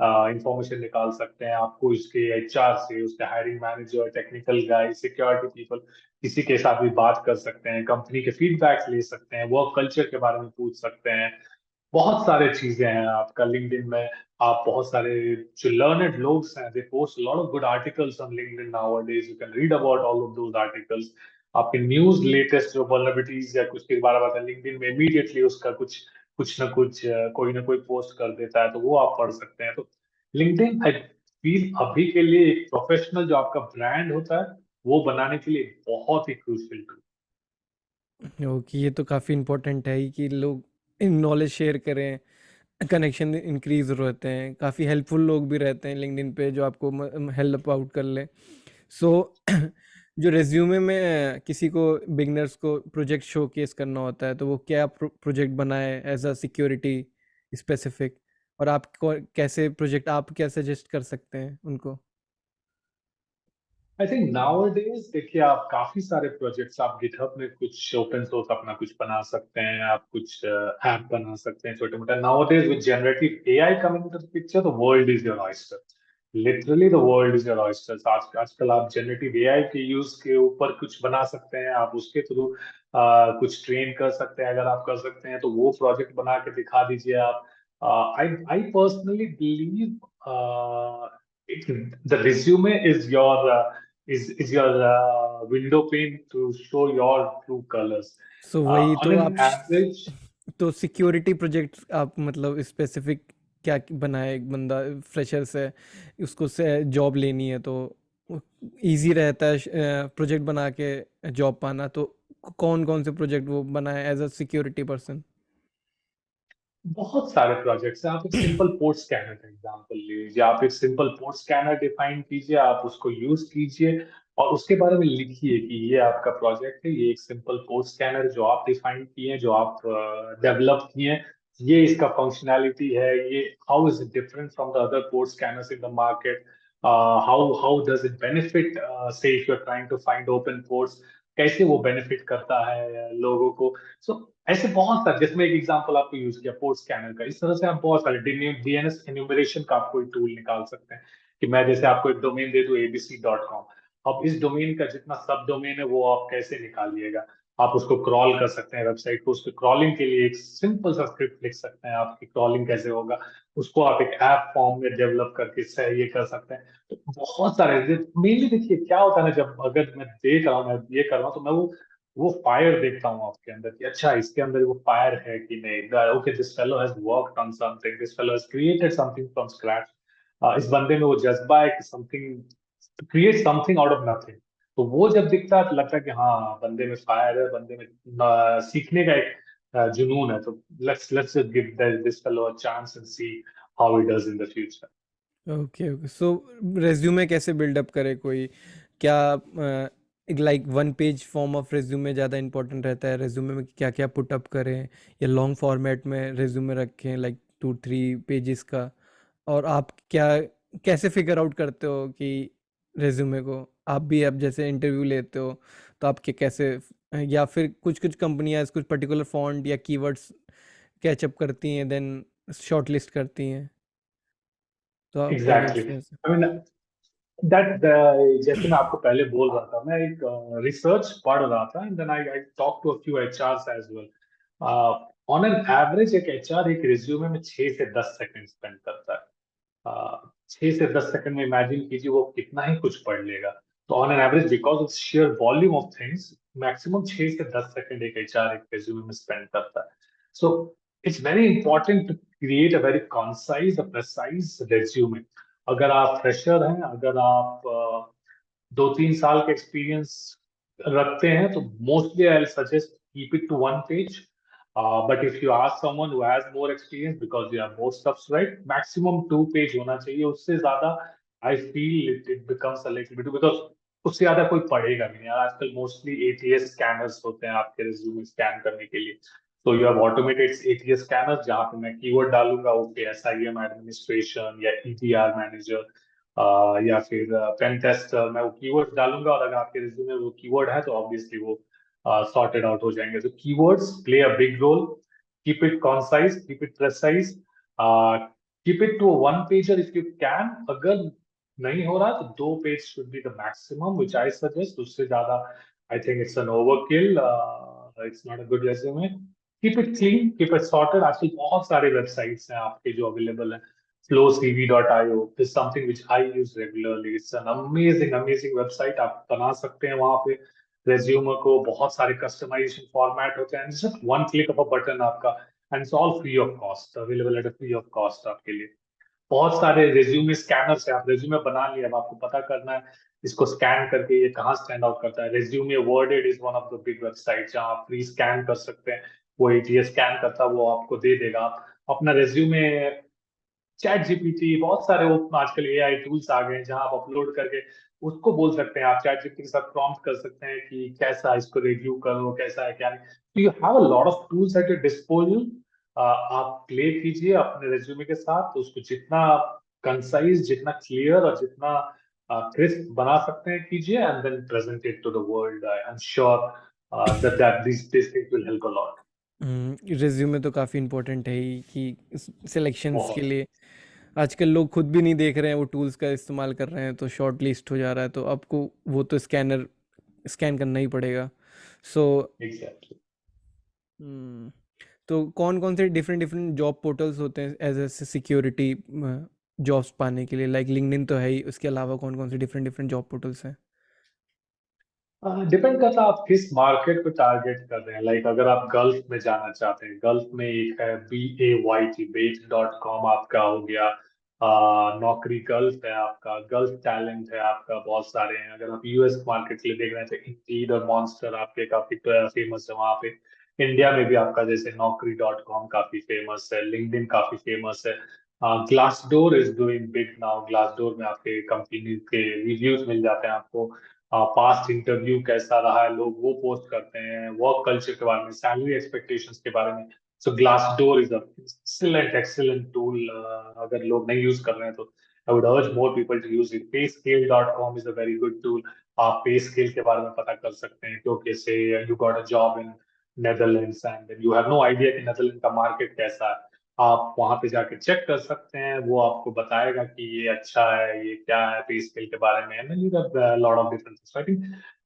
इंफॉर्मेशन निकाल सकते हैं. आपको इसके एचआर से, उसके हायरिंग मैनेजर, टेक्निकल गाय, सिक्योरिटी पीपल, किसी के साथ भी बात कर सकते हैं, कंपनी के फीडबैक्स ले सकते हैं, वर्क कल्चर के बारे में पूछ सकते हैं. बहुत सारे चीजें हैं आपका लिंक्डइन में. आप बहुत सारे जो लर्नेड लोग हैं, they post lot of good articles on LinkedIn nowadays. You can read about all of those articles. आपके न्यूज लेटेस्ट जो वल्नरेबिलिटीज या कुछ के बारे में लिंक्डइन में इमीडिएटली उसका कुछ कुछ ना कुछ कोई ना कोई पोस्ट कर देता है, तो वो आप पढ़ सकते हैं. तो लिंक्डइन आई फील अभी के लिए एक प्रोफेशनल जो आपका ब्रांड होता है वो बनाने के लिए बहुत ही क्रूशियल टूल. ओके, ये तो काफ़ी इम्पोर्टेंट है ही कि लोग नॉलेज शेयर करें, कनेक्शन इंक्रीज रहते हैं, काफ़ी हेल्पफुल लोग भी रहते हैं लिंक्डइन पे जो आपको हेल्प आउट कर ले. सो जो रेज्यूमे में किसी को बिगनर्स को प्रोजेक्ट शोकेस करना होता है तो वो क्या प्रोजेक्ट बनाए एज अ सिक्योरिटी स्पेसिफिक, और आप कैसे प्रोजेक्ट आप क्या सजेस्ट कर सकते हैं उनको? आई थिंक नाउअडेज देखिए, आप काफी सारे प्रोजेक्ट्स आप गिटहब में कुछ ओपन सोर्स अपना कुछ बना सकते हैं, आप कुछ ऐप बना सकते हैं छोटे मोटे. Nowadays with generative AI coming into the picture, the world is your oyster. Literally the world is your oyster. आजकल आप जनरेटिव एआई के यूज के ऊपर कुछ बना सकते हैं, आप उसके थ्रू कुछ ट्रेन कर सकते हैं. अगर आप कर सकते हैं तो वो प्रोजेक्ट बना के दिखा दीजिए आप. I I personally believe the resume is your window pane to show your true colors. सो वही On तो an आप average, तो सिक्योरिटी प्रोजेक्ट आप मतलब स्पेसिफिक क्या बनाए, एक बंदा फ्रेशर से उसको से जॉब लेनी है तो इजी रहता है प्रोजेक्ट बना के जॉब पाना, तो कौन कौन से प्रोजेक्ट वो बनाए एज अ सिक्योरिटी पर्सन? बहुत सारे प्रोजेक्ट्स हैं. आप एक सिंपल पोर्ट स्कैनर का एग्जांपल लीजिए. आप एक सिंपल पोर्ट स्कैनर डिफाइन कीजिए, आप उसको यूज कीजिए और उसके बारे में लिखिए कि ये आपका प्रोजेक्ट है, ये एक सिंपल पोर्ट स्कैनर जो आप डिफाइन किए हैं, जो आप डेवलप किए हैं, ये इसका फंक्शनैलिटी है. ये how is it different from the other port scanners in the market. How does it benefit, say if you are trying to find open ports, कैसे वो बेनिफिट करता है लोगों को. सो ऐसे बहुत सारे, जिसमें एक एग्जांपल आपको यूज किया पोर्ट स्कैनर का, इस तरह से आप बहुत सारे डीएनएस एन्यूमरेशन का आप कोई टूल निकाल सकते हैं. कि मैं जैसे आपको एक डोमेन दे दूं abc.com, अब इस डोमेन का जितना सब डोमेन है वो आप कैसे निकालिएगा. आप उसको क्रॉल कर सकते हैं वेबसाइट को. उसके क्रॉलिंग के लिए एक सिंपल सा स्क्रिप्ट लिख सकते हैं, आपकी क्रॉलिंग कैसे होगा उसको आप एक ऐप फॉर्म में डेवलप करके ये कर सकते हैं. तो बहुत सारे मेनली देखिए क्या होता है ना, जब अगर मैं देख रहा हूँ, मैं ये कर रहा हूँ, तो मैं वो फायर देखता हूँ आपके अंदर कि अच्छा इसके अंदर वो फायर है कि नहीं. Okay, this fellow has worked on something, this fellow has created something from scratch. इस बंदे में वो जज्बा है कि something, to create something out of nothing. तो वो जब दिखता है तो लगता है कि हाँ बंदे में फायर है, बंदे में सीखने का एक जुनून है. तो let's just give this fellow a chance and see how he does in the future. Okay okay, so resume कैसे बिल्डअप करे कोई? क्या एक like one page form of resume ज़्यादा इंपॉर्टेंट रहता है? रेज्यूमे में क्या क्या पुटअप करें, या लॉन्ग फॉर्मेट में रेज्यूमे रखें लाइक 2-3 पेजेस का? और आप क्या कैसे फिगर आउट करते हो कि रेज्यूमे को आप भी अब जैसे इंटरव्यू लेते हो तो आपके कैसे, या फिर कुछ कुछ कंपनियां कुछ पर्टिकुलर फॉन्ट या कीवर्ड्स कैचअप करती हैं देन शॉर्टलिस्ट करती हैं, तो आप अगर एग्जैक्टली. शेयर से। आई मीन दैट, जैसे मैं आपको पहले बोल रहा था, मैं एक रिसर्च पढ़ रहा था and then I talk to a few HRs as well. On an average एक एचआर एक रिज्यूमे में 6 से 10 सेकंड स्पेंड करता है. 6 से 10 सेकंड में इमेजिन कीजिए वो कितना ही कुछ पढ़ लेगा. तो on an average because of share volume of things maximum 6 से 10 सेकंड एक एचआर एक रेज्यूमे में स्पेंड करता है. So it's very important to create a very concise a precise resume. अगर आप फ्रेशर हैं, अगर आप 2-3 साल का एक्सपीरियंस रखते हैं, तो mostly I suggest keep it to one page. But if you ask someone who has more experience because you have more stuffs right, maximum 2 page होना चाहिए. उससे ज्यादा I feel it becomes a little bit, because उससे ज्यादा कोई पढ़ेगा भी नहीं यार. आजकल मोस्टली एटीएस स्कैनर्स होते हैं आपके रिज्यूमे स्कैन करने के लिए. तो you have automated ATS scanners जहां पे मैं कीवर्ड डालूंगा, ओके एसआईएम एडमिनिस्ट्रेशन या ईटीआर मैनेजर या फिर पेन टेस्ट, मैं वो कीवर्ड्स डालूंगा और अगर आपके रिज्यूमे में वो कीवर्ड है तो ऑब्वियसली वो सॉर्टेड आउट हो जाएंगे. तो keywords play a big role. Keep it concise, keep it precise, keep it to one pager if you can. अगर नहीं हो रहा तो 2 page should be the maximum which I suggest. उससे ज्यादा I think it's an overkill. It's not a good resume. Keep it clean, keep it sorted. आजकल बहुत सारे वेबसाइट्स हैं आपके जो अवेलेबल है. flowcv.io is something which I use regularly. It's an amazing website. आप बना सकते हैं वहां पे रेज्यूमे को. बहुत सारे कस्टमाइजेशन फॉर्मेट होते हैं. Just one click of a button आपका, and it's all free of cost, available at free of cost आपके लिए. बहुत सारे रेज्यूमे स्कैनर्स है. आप रेज्यूमे बना लिया, अब आपको पता करना है इसको स्कैन करके ये कहाँ स्टैंड आउट करता है. Resume worded is one of the big website जहाँ आप फ्री स्कैन कर सकते हैं. वो एटीएस स्कैन करता है, वो आपको दे देगा. आप अपना रेज्यूमे, चैट जीपीटी, बहुत सारे वो आजकल एआई टूल्स आ गए हैं जहां आप अपलोड करके उसको बोल सकते हैं. आप चैट जीपीटी के साथ प्रॉम्प्ट कर सकते हैं कि कैसा है, इसको रिव्यू करो, कैसा है क्या नहीं. तो you have a lot of tools at your disposal. आप प्ले कीजिए अपने रेज्यूमे के साथ. तो उसको जितना कंसाइज, जितना क्लियर और जितना क्रिस्प बना सकते हैं कीजिए, and then present it to the world. I am sure that these things will help a lot. Resume तो काफ़ी इम्पोर्टेंट है ही कि सिलेक्शंस के बहुत. लिए. आजकल लोग खुद भी नहीं देख रहे हैं, वो टूल्स का इस्तेमाल कर रहे हैं, तो शॉर्ट लिस्ट हो जा रहा है, तो आपको वो तो स्कैन करना ही पड़ेगा. सो Exactly. तो कौन कौन से डिफरेंट डिफरेंट जॉब पोर्टल्स होते हैं एज ए सिक्योरिटी जॉब्स पाने के लिए? लाइक लिंक्डइन तो है ही, उसके अलावा कौन कौन से डिफरेंट डिफरेंट जॉब पोर्टल्स हैं? डिपेंड करता है आप किस मार्केट को टारगेट कर रहे हैं. लाइक अगर आप गल्फ में जाना चाहते हैं, गल्फ में एक है BAYT, बेट.com आपका हो गया. नौकरी गल्फ है आपका, गल्फ टैलेंट है आपका, बहुत सारे हैं. अगर आप यूएस मार्केट के लिए देख रहे हैं तो इंडीड और मॉन्स्टर आपके काफी फेमस है वहाँ पे. इंडिया में भी आपका जैसे नौकरी.com काफी फेमस है, लिंक्डइन काफी फेमस है. Glassdoor is doing big now. Glassdoor में आपके कंपनी के रिव्यूज मिल जाते हैं आपको. पास्ट इंटरव्यू कैसा रहा है, लोग वो पोस्ट करते हैं. वर्क कल्चर के बारे में, सैलरी एक्सपेक्टेशंस के बारे में. सो ग्लासडोर इज एक्सीलेंट टूल. अगर लोग नहीं यूज कर रहे हैं तो I would urge more people to use it. payscale.com is a very good tool. आप पे स्केल के बारे में पता कर सकते हैं क्योंकि say you got a job in Netherlands and you have no idea कि नेदरलैंड का मार्केट कैसा है. आप वहां पे जाके चेक कर सकते हैं. वो आपको बताएगा कि ये अच्छा है, ये क्या है पे स्केल के बारे में. And you have lot of differences. I think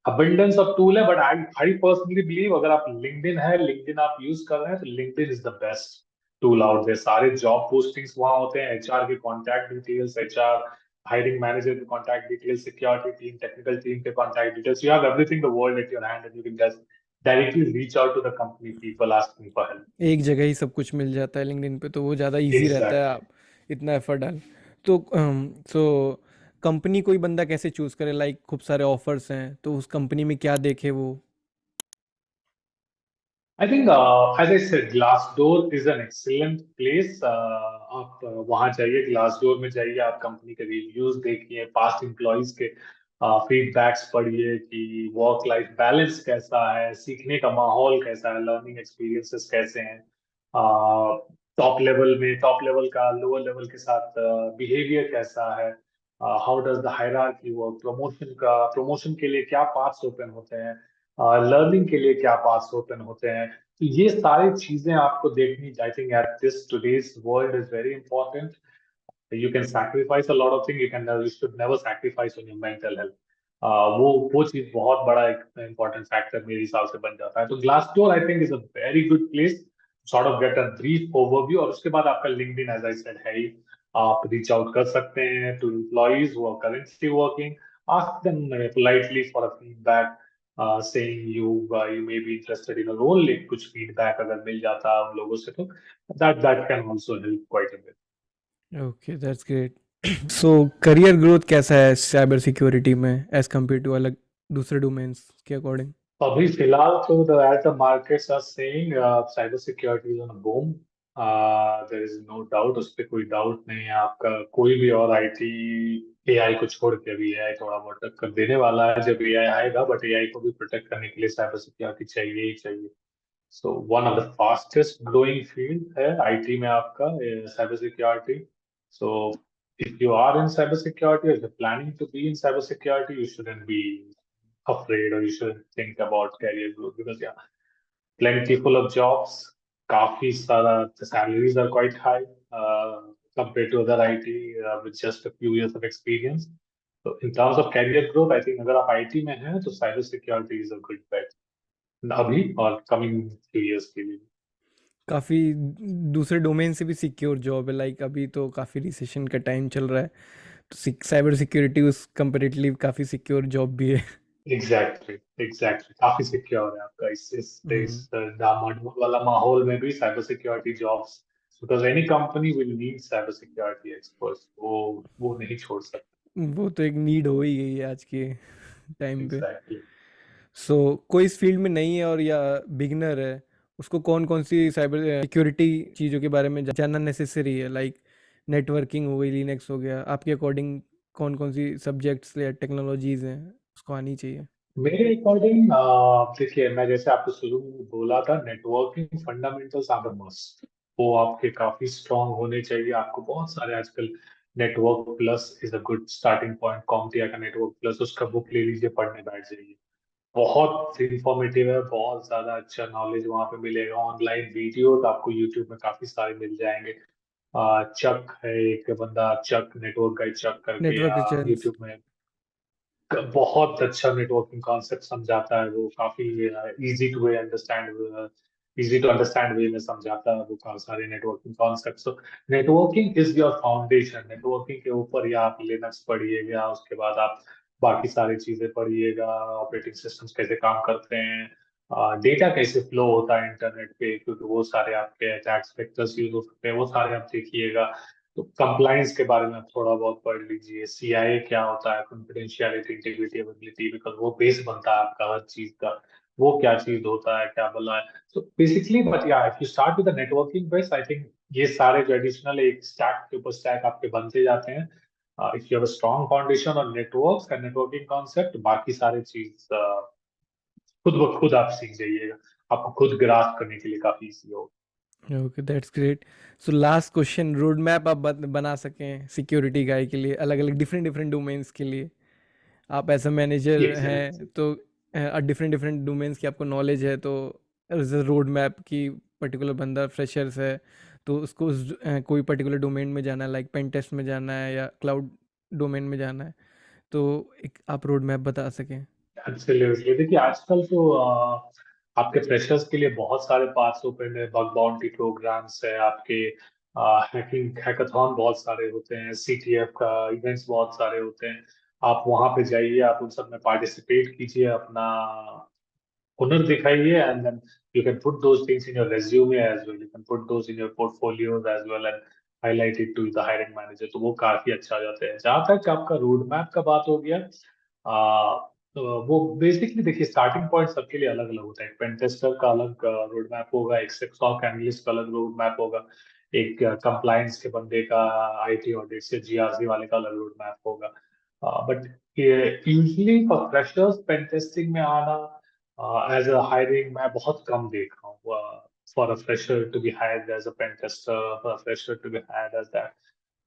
abundance of tool है. बट आई पर्सनली बिलीव अगर आप लिंक्डइन है, लिंक्डइन आप यूज कर रहे हैं, तो LinkedIn is the best tool out there. सारे जॉब पोस्टिंग्स वहां होते हैं. एचआर के contact details, HR hiring manager के contact details, security team, technical team के contact details. You have everything the world at your hand and you can just directly reach out to the company people asking for help. एक जगह ही सब कुछ मिल जाता है LinkedIn पे, तो वो ज़्यादा इजी रहता है. Exactly. आप इतना एफर्ट डाल. तो सो कंपनी कोई बंदा कैसे चूज़ करे? लाइक खूब सारे ऑफर्स हैं, तो उस कंपनी में क्या देखे वो? I think, as I said, Glassdoor is an excellent place. आप वहाँ जाइए, Glassdoor में जाइए, आप कंपनी के रिव्यूज देखिए, पास्ट एम्प्लॉयज के फीडबैक्स पढ़िए कि वर्क लाइफ बैलेंस कैसा है, सीखने का माहौल कैसा है, लर्निंग एक्सपीरियंसेस कैसे हैं. टॉप लेवल का लोअर लेवल के साथ बिहेवियर कैसा है. How does the hierarchy work. Promotion के लिए क्या पाथ्स ओपन होते हैं, लर्निंग के लिए क्या पाथ्स ओपन होते हैं. तो ये सारी चीजें आपको देखनी. I think at this today's world is very important. You can sacrifice a lot of things. You should never sacrifice on your mental health. वो चीज बहुत बड़ा एक important factor मेरे हिसाब से बन जाता है. तो Glassdoor I think is a very good place to sort of get a brief overview. और उसके बाद आपका LinkedIn as I said है ही. आप reach out कर सकते हैं to employees who are currently working. ask them politely for a feedback, saying you may be interested in a role. एक कुछ feedback अगर मिल जाता है उन लोगों से तो that can also help quite a bit. Okay, that's great. So career growth कैसा है साइबर सिक्योरिटी में एज कम्पेयर टू अलग दूसरे डोमेन्स के अकॉर्डिंग? अभी फिलहाल तो as the markets are saying, cyber security is on a boom. There is no doubt, उस पर कोई डाउट नहीं है। आपका कोई भी और आईटी एआई को छोड़ के भी एआई थोड़ा बहुत टक्कर देने वाला है जब एआई आएगा, बट एआई को भी प्रोटेक्ट करने के लिए साइबर सिक्योरिटी चाहिए ही चाहिए। So one of the fastest growing field है आईटी में आपका cyber security. So if you are in cybersecurity or you're planning to be in cybersecurity, you shouldn't be afraid or you shouldn't think about career growth because yeah, plenty full of jobs, काफी सारा, the salaries are quite high compared to other IT with just a few years of experience. So in terms of career growth, I think अगर आप IT में हैं तो cyber security is a good bet अभी और coming few years के लिए। काफ़ी दूसरे डोमेन से भी सिक्योर जॉब है, लाइक अभी तो काफ़ी रिसेशन का टाइम चल रहा है, तो साइबर सिक्योरिटी उस कंपेरेटिवली काफ़ी सिक्योर जॉब भी है। एग्जैक्टली काफी सिक्योर है आपका इस हम्म, डामाडोल वाला माहौल में भी cyber security jobs, because any company will need cyber security experts, वो नहीं छोड़ सकते। वो तो एक नीड हो ही गई है आज के टाइम पे। एग्जैक्टली। सो कोई इस फील्ड में नहीं है और या बिगिनर है, उसको कौन कौन सी साइबर सिक्योरिटी चीज़ों के बारे में जानना नेसेसरी है? लाइक नेटवर्किंग हो गई, लिनक्स हो गया, आपके अकॉर्डिंग कौन कौन सी सब्जेक्ट्स या टेक्नोलॉजीज हैं उसको आनी चाहिए? मेरे अकॉर्डिंग देखिए, मैं जैसे आपको शुरू में बोला था, networking fundamentals are the must. वो आपके काफी स्ट्रांग होने चाहिए। आपको बहुत सारे आजकल network plus is a good starting point, CompTIA का नेटवर्क प्लस, उसका बुक ले लीजिए, पढ़ने बैठ जाइए। बहुत इंफॉर्मेटिव है, बहुत ज्यादा अच्छा नॉलेज वहां पे मिलेगा। ऑनलाइन वीडियोस आपको यूट्यूब में काफी सारे मिल जाएंगे। चक है एक बंदा, चक नेटवर्क गाइड चक करके नेटवर्क रिचर्स। यूट्यूब में बहुत अच्छा नेटवर्किंग कॉन्सेप्ट समझाता है। वो काफी इजी टू अंडरस्टैंड वे में समझाता है वो काफी सारे networking concept. So networking is your foundation. Networking के ऊपर ही आप लिनक्स पढ़िएगा, उसके बाद आप बाकी सारी चीजें पढ़िएगा, ऑपरेटिंग सिस्टम्स कैसे काम करते हैं, डेटा कैसे फ्लो होता है इंटरनेट पे, क्योंकि वो सारे आपके अटैक्स वेक्टर्स यूज हो सकते हैं, वो सारे आप देखिएगा। तो कंप्लायंस के बारे में आप थोड़ा बहुत पढ़ लीजिए, सीआईए क्या होता है, कॉन्फिडेंशियलिटी, इंटीग्रिटी, एबिलिटी, बिकॉज वो बेस बनता है आपका हर चीज का। वो क्या चीज होता है, क्या बोला है। सो बेसिकली बट या if you start with the networking base, I think ये सारे जो एडिशनल एक स्टैक के ऊपर स्टैक आपके बनते जाते हैं। If you have a strong foundation on networks and networking concept, बाकी सारे चीज खुद ब खुद आप सीख जाइएगा। आपको खुद ग्रास्प करने के लिए काफी इजी होगा। Okay, that's great. So last question, road map आप बना सकें सिक्योरिटी गाय के लिए, अलग अलग डिफरेंट डिफरेंट डोमेन्स के लिए, आप एज अ मैनेजर यस हैं तो डिफरेंट डिफरेंट डोमेन्स की आपको नॉलेज है, तो एज अ रोड मैप की पर्टिकुलर बंदा फ्रेशर्स है तो उसको कोई पर्टिकुलर डोमेन में जाना है, लाइक पेन टेस्ट में जाना है या क्लाउड डोमेन में जाना है, तो एक आप रोड मैप बता सकें। एब्सोल्युटली। देखिए आजकल तो आपके फ्रेशर्स के लिए बहुत सारे पाथ्स ओपन है, बग बाउंटी प्रोग्राम्स है आपके, हैकिंग हैकाथॉन बहुत सारे होते हैं, सीटीएफ का इवेंट्स बहुत सारे होते हैं। आप वहां पे जाइए, आप उन सब में पार्टिसिपेट कीजिए, अपना हुनर दिखाइए, and then you can put those things in your resume as well, you can put those in your portfolios as well and highlight it to the hiring manager, तो वो काफी अच्छा हो जाता है। जहाँ तक आपका रोड मैप का बात हो गया, तो वो बेसिकली देखिए स्टार्टिंग पॉइंट सबके लिए अलग अलग होता है। पेन टेस्टर का अलग रोड मैप होगा, एक SecSoc एनालिस्ट का अलग रोड मैप होगा, एक कंप्लायंस के बंदे का, आईटी ऑडिट से जीआरसी वाले का अलग रोड मैप होगा। But usually for freshers pen testing में आना एज अ हायरिंग मैं बहुत कम देख रहा हूँ। For a fresher to be hired as a pen tester, for a fresher to be hired as that,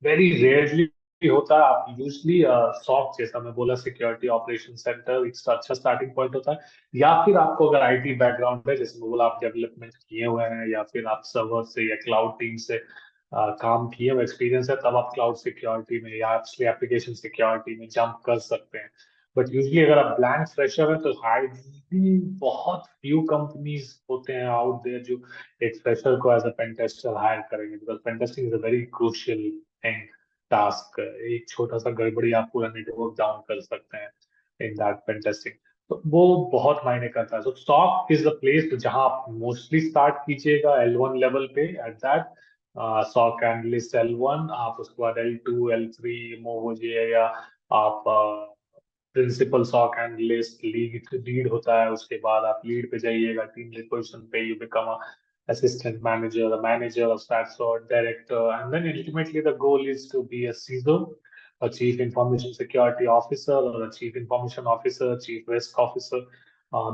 very rarely होता है। आप यूजली सॉफ्ट, जैसा मैं बोला, सिक्योरिटी ऑपरेशन सेंटर एक अच्छा स्टार्टिंग पॉइंट होता है। या फिर आपको अगर आईटी बैकग्राउंड है, जैसे मैं बोला, आप डेवलपमेंट किए हुए हैं या फिर आप सर्वर से या क्लाउड टीम से काम किए हुए एक्सपीरियंस है, तब आप क्लाउड सिक्योरिटी में या एप्लीकेशन सिक्योरिटी में जंप कर सकते हैं। बट यूजली अगर आप ब्लैंक फ्रेशर है तो हार्डली बहुत फ्यू कंपनीज होते हैं आउट देयर जो एक फ्रेशर को as a pen tester hire करेंगे, because pen testing is a very crucial thing. Task, एक छोटा सा गड़बड़ी आप पूरा नेटवर्क डाउन कर सकते हैं इन दैट पेन टेस्टिंग। तो वो बहुत मायने करता है। तो SOC इज द प्लेस जहां आप मोस्टली स्टार्ट कीजिएगा L1 लेवल पे, at that SOC analyst L1, आप उसके बाद L2 L3 मूव हो जाइएगा, आप प्रिंसिपल SOC एनालिस्ट, लीड होता है, उसके बाद आप लीड पे जाइएगा, टीम लीड पोजीशन पे you become assistant manager, a manager of that sort, director, and then ultimately the goal is to be a CISO, a chief information security officer, or a chief information officer, chief risk officer.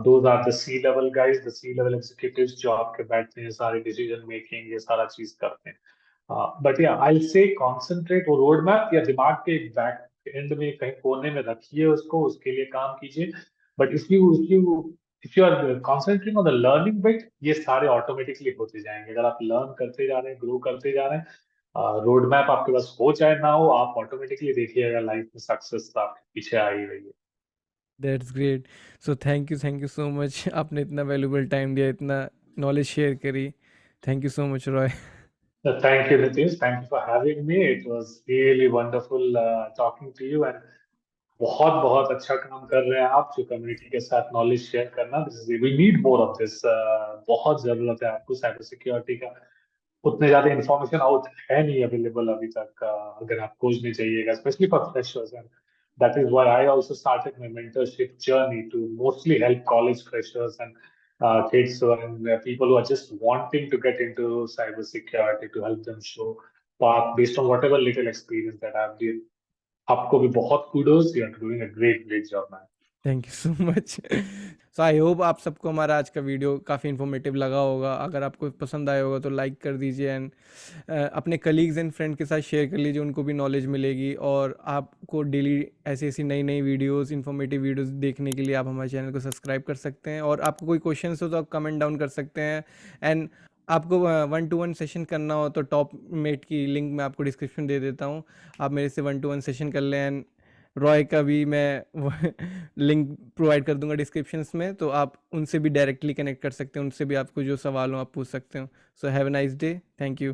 Those are the C-level guys, the C-level executives जो आपके बैठते हैं, सारे decision making, ये सारा चीज करते हैं। बट या आई से कॉन्सेंट्रेट, वो रोड मैप या दिमाग के बैक एंड में कहीं कोने में रखिए उसको, उसके लिए काम कीजिए। But if you are concentrating on the learning bit, ये सारे ऑटोमेटिकली होते जाएंगे। अगर आप लर्न करते जा रहे हैं, ग्रो करते जा रहे हैं, रोड मैप आपके पास हो चाहे ना हो, आप ऑटोमेटिकली देखिएगा लाइफ में सक्सेस आपके पीछे आ ही रही है। That's great. So thank you so much, आपने इतना वैल्यूबल टाइम दिया, इतना नॉलेज शेयर करी। Thank you so much Roy. Thank you, Nitish. Thank you for having me. It was really wonderful talking to you. And बहुत बहुत अच्छा काम कर रहे हैं आप, जो कम्युनिटी के साथ नॉलेज शेयर करना। We need more of this. बहुत जरूरत है आपको साइबर सिक्योरिटी का। उतने ज्यादा इंफॉर्मेशन आउट है नहीं अवेलेबल अभी तक, अगर आप खोजने चाहिएगा, specially for freshers. And that is why I also started my mentorship journey to mostly help college freshers and kids and people who are just wanting to get into cybersecurity, to help them show path based on whatever little experience that I've did. आपको भी बहुत kudos, you are doing a great job, man. Thank you so much. So I hope आप सबको हमारा आज का video काफ़ी informative लगा होगा। अगर आपको पसंद आया होगा तो लाइक कर दीजिए, एंड अपने कलीग्स एंड फ्रेंड के साथ शेयर कर लीजिए, उनको भी नॉलेज मिलेगी। और आपको डेली ऐसी ऐसी नई नई वीडियोस, इन्फॉर्मेटिव वीडियोस देखने के लिए आप हमारे चैनल को सब्सक्राइब कर सकते हैं। और आपको कोई क्वेश्चन हो तो आप कमेंट डाउन कर सकते हैं। एंड आपको 1-to-1 सेशन करना हो तो टॉप मेट की लिंक मैं आपको डिस्क्रिप्शन दे देता हूँ, आप मेरे से 1-to-1 सेशन कर लें। एंड रॉय का भी मैं लिंक प्रोवाइड कर दूंगा डिस्क्रिप्शंस में, तो आप उनसे भी डायरेक्टली कनेक्ट कर सकते हैं, उनसे भी आपको जो सवाल हो आप पूछ सकते हो। So have a nice day, thank you.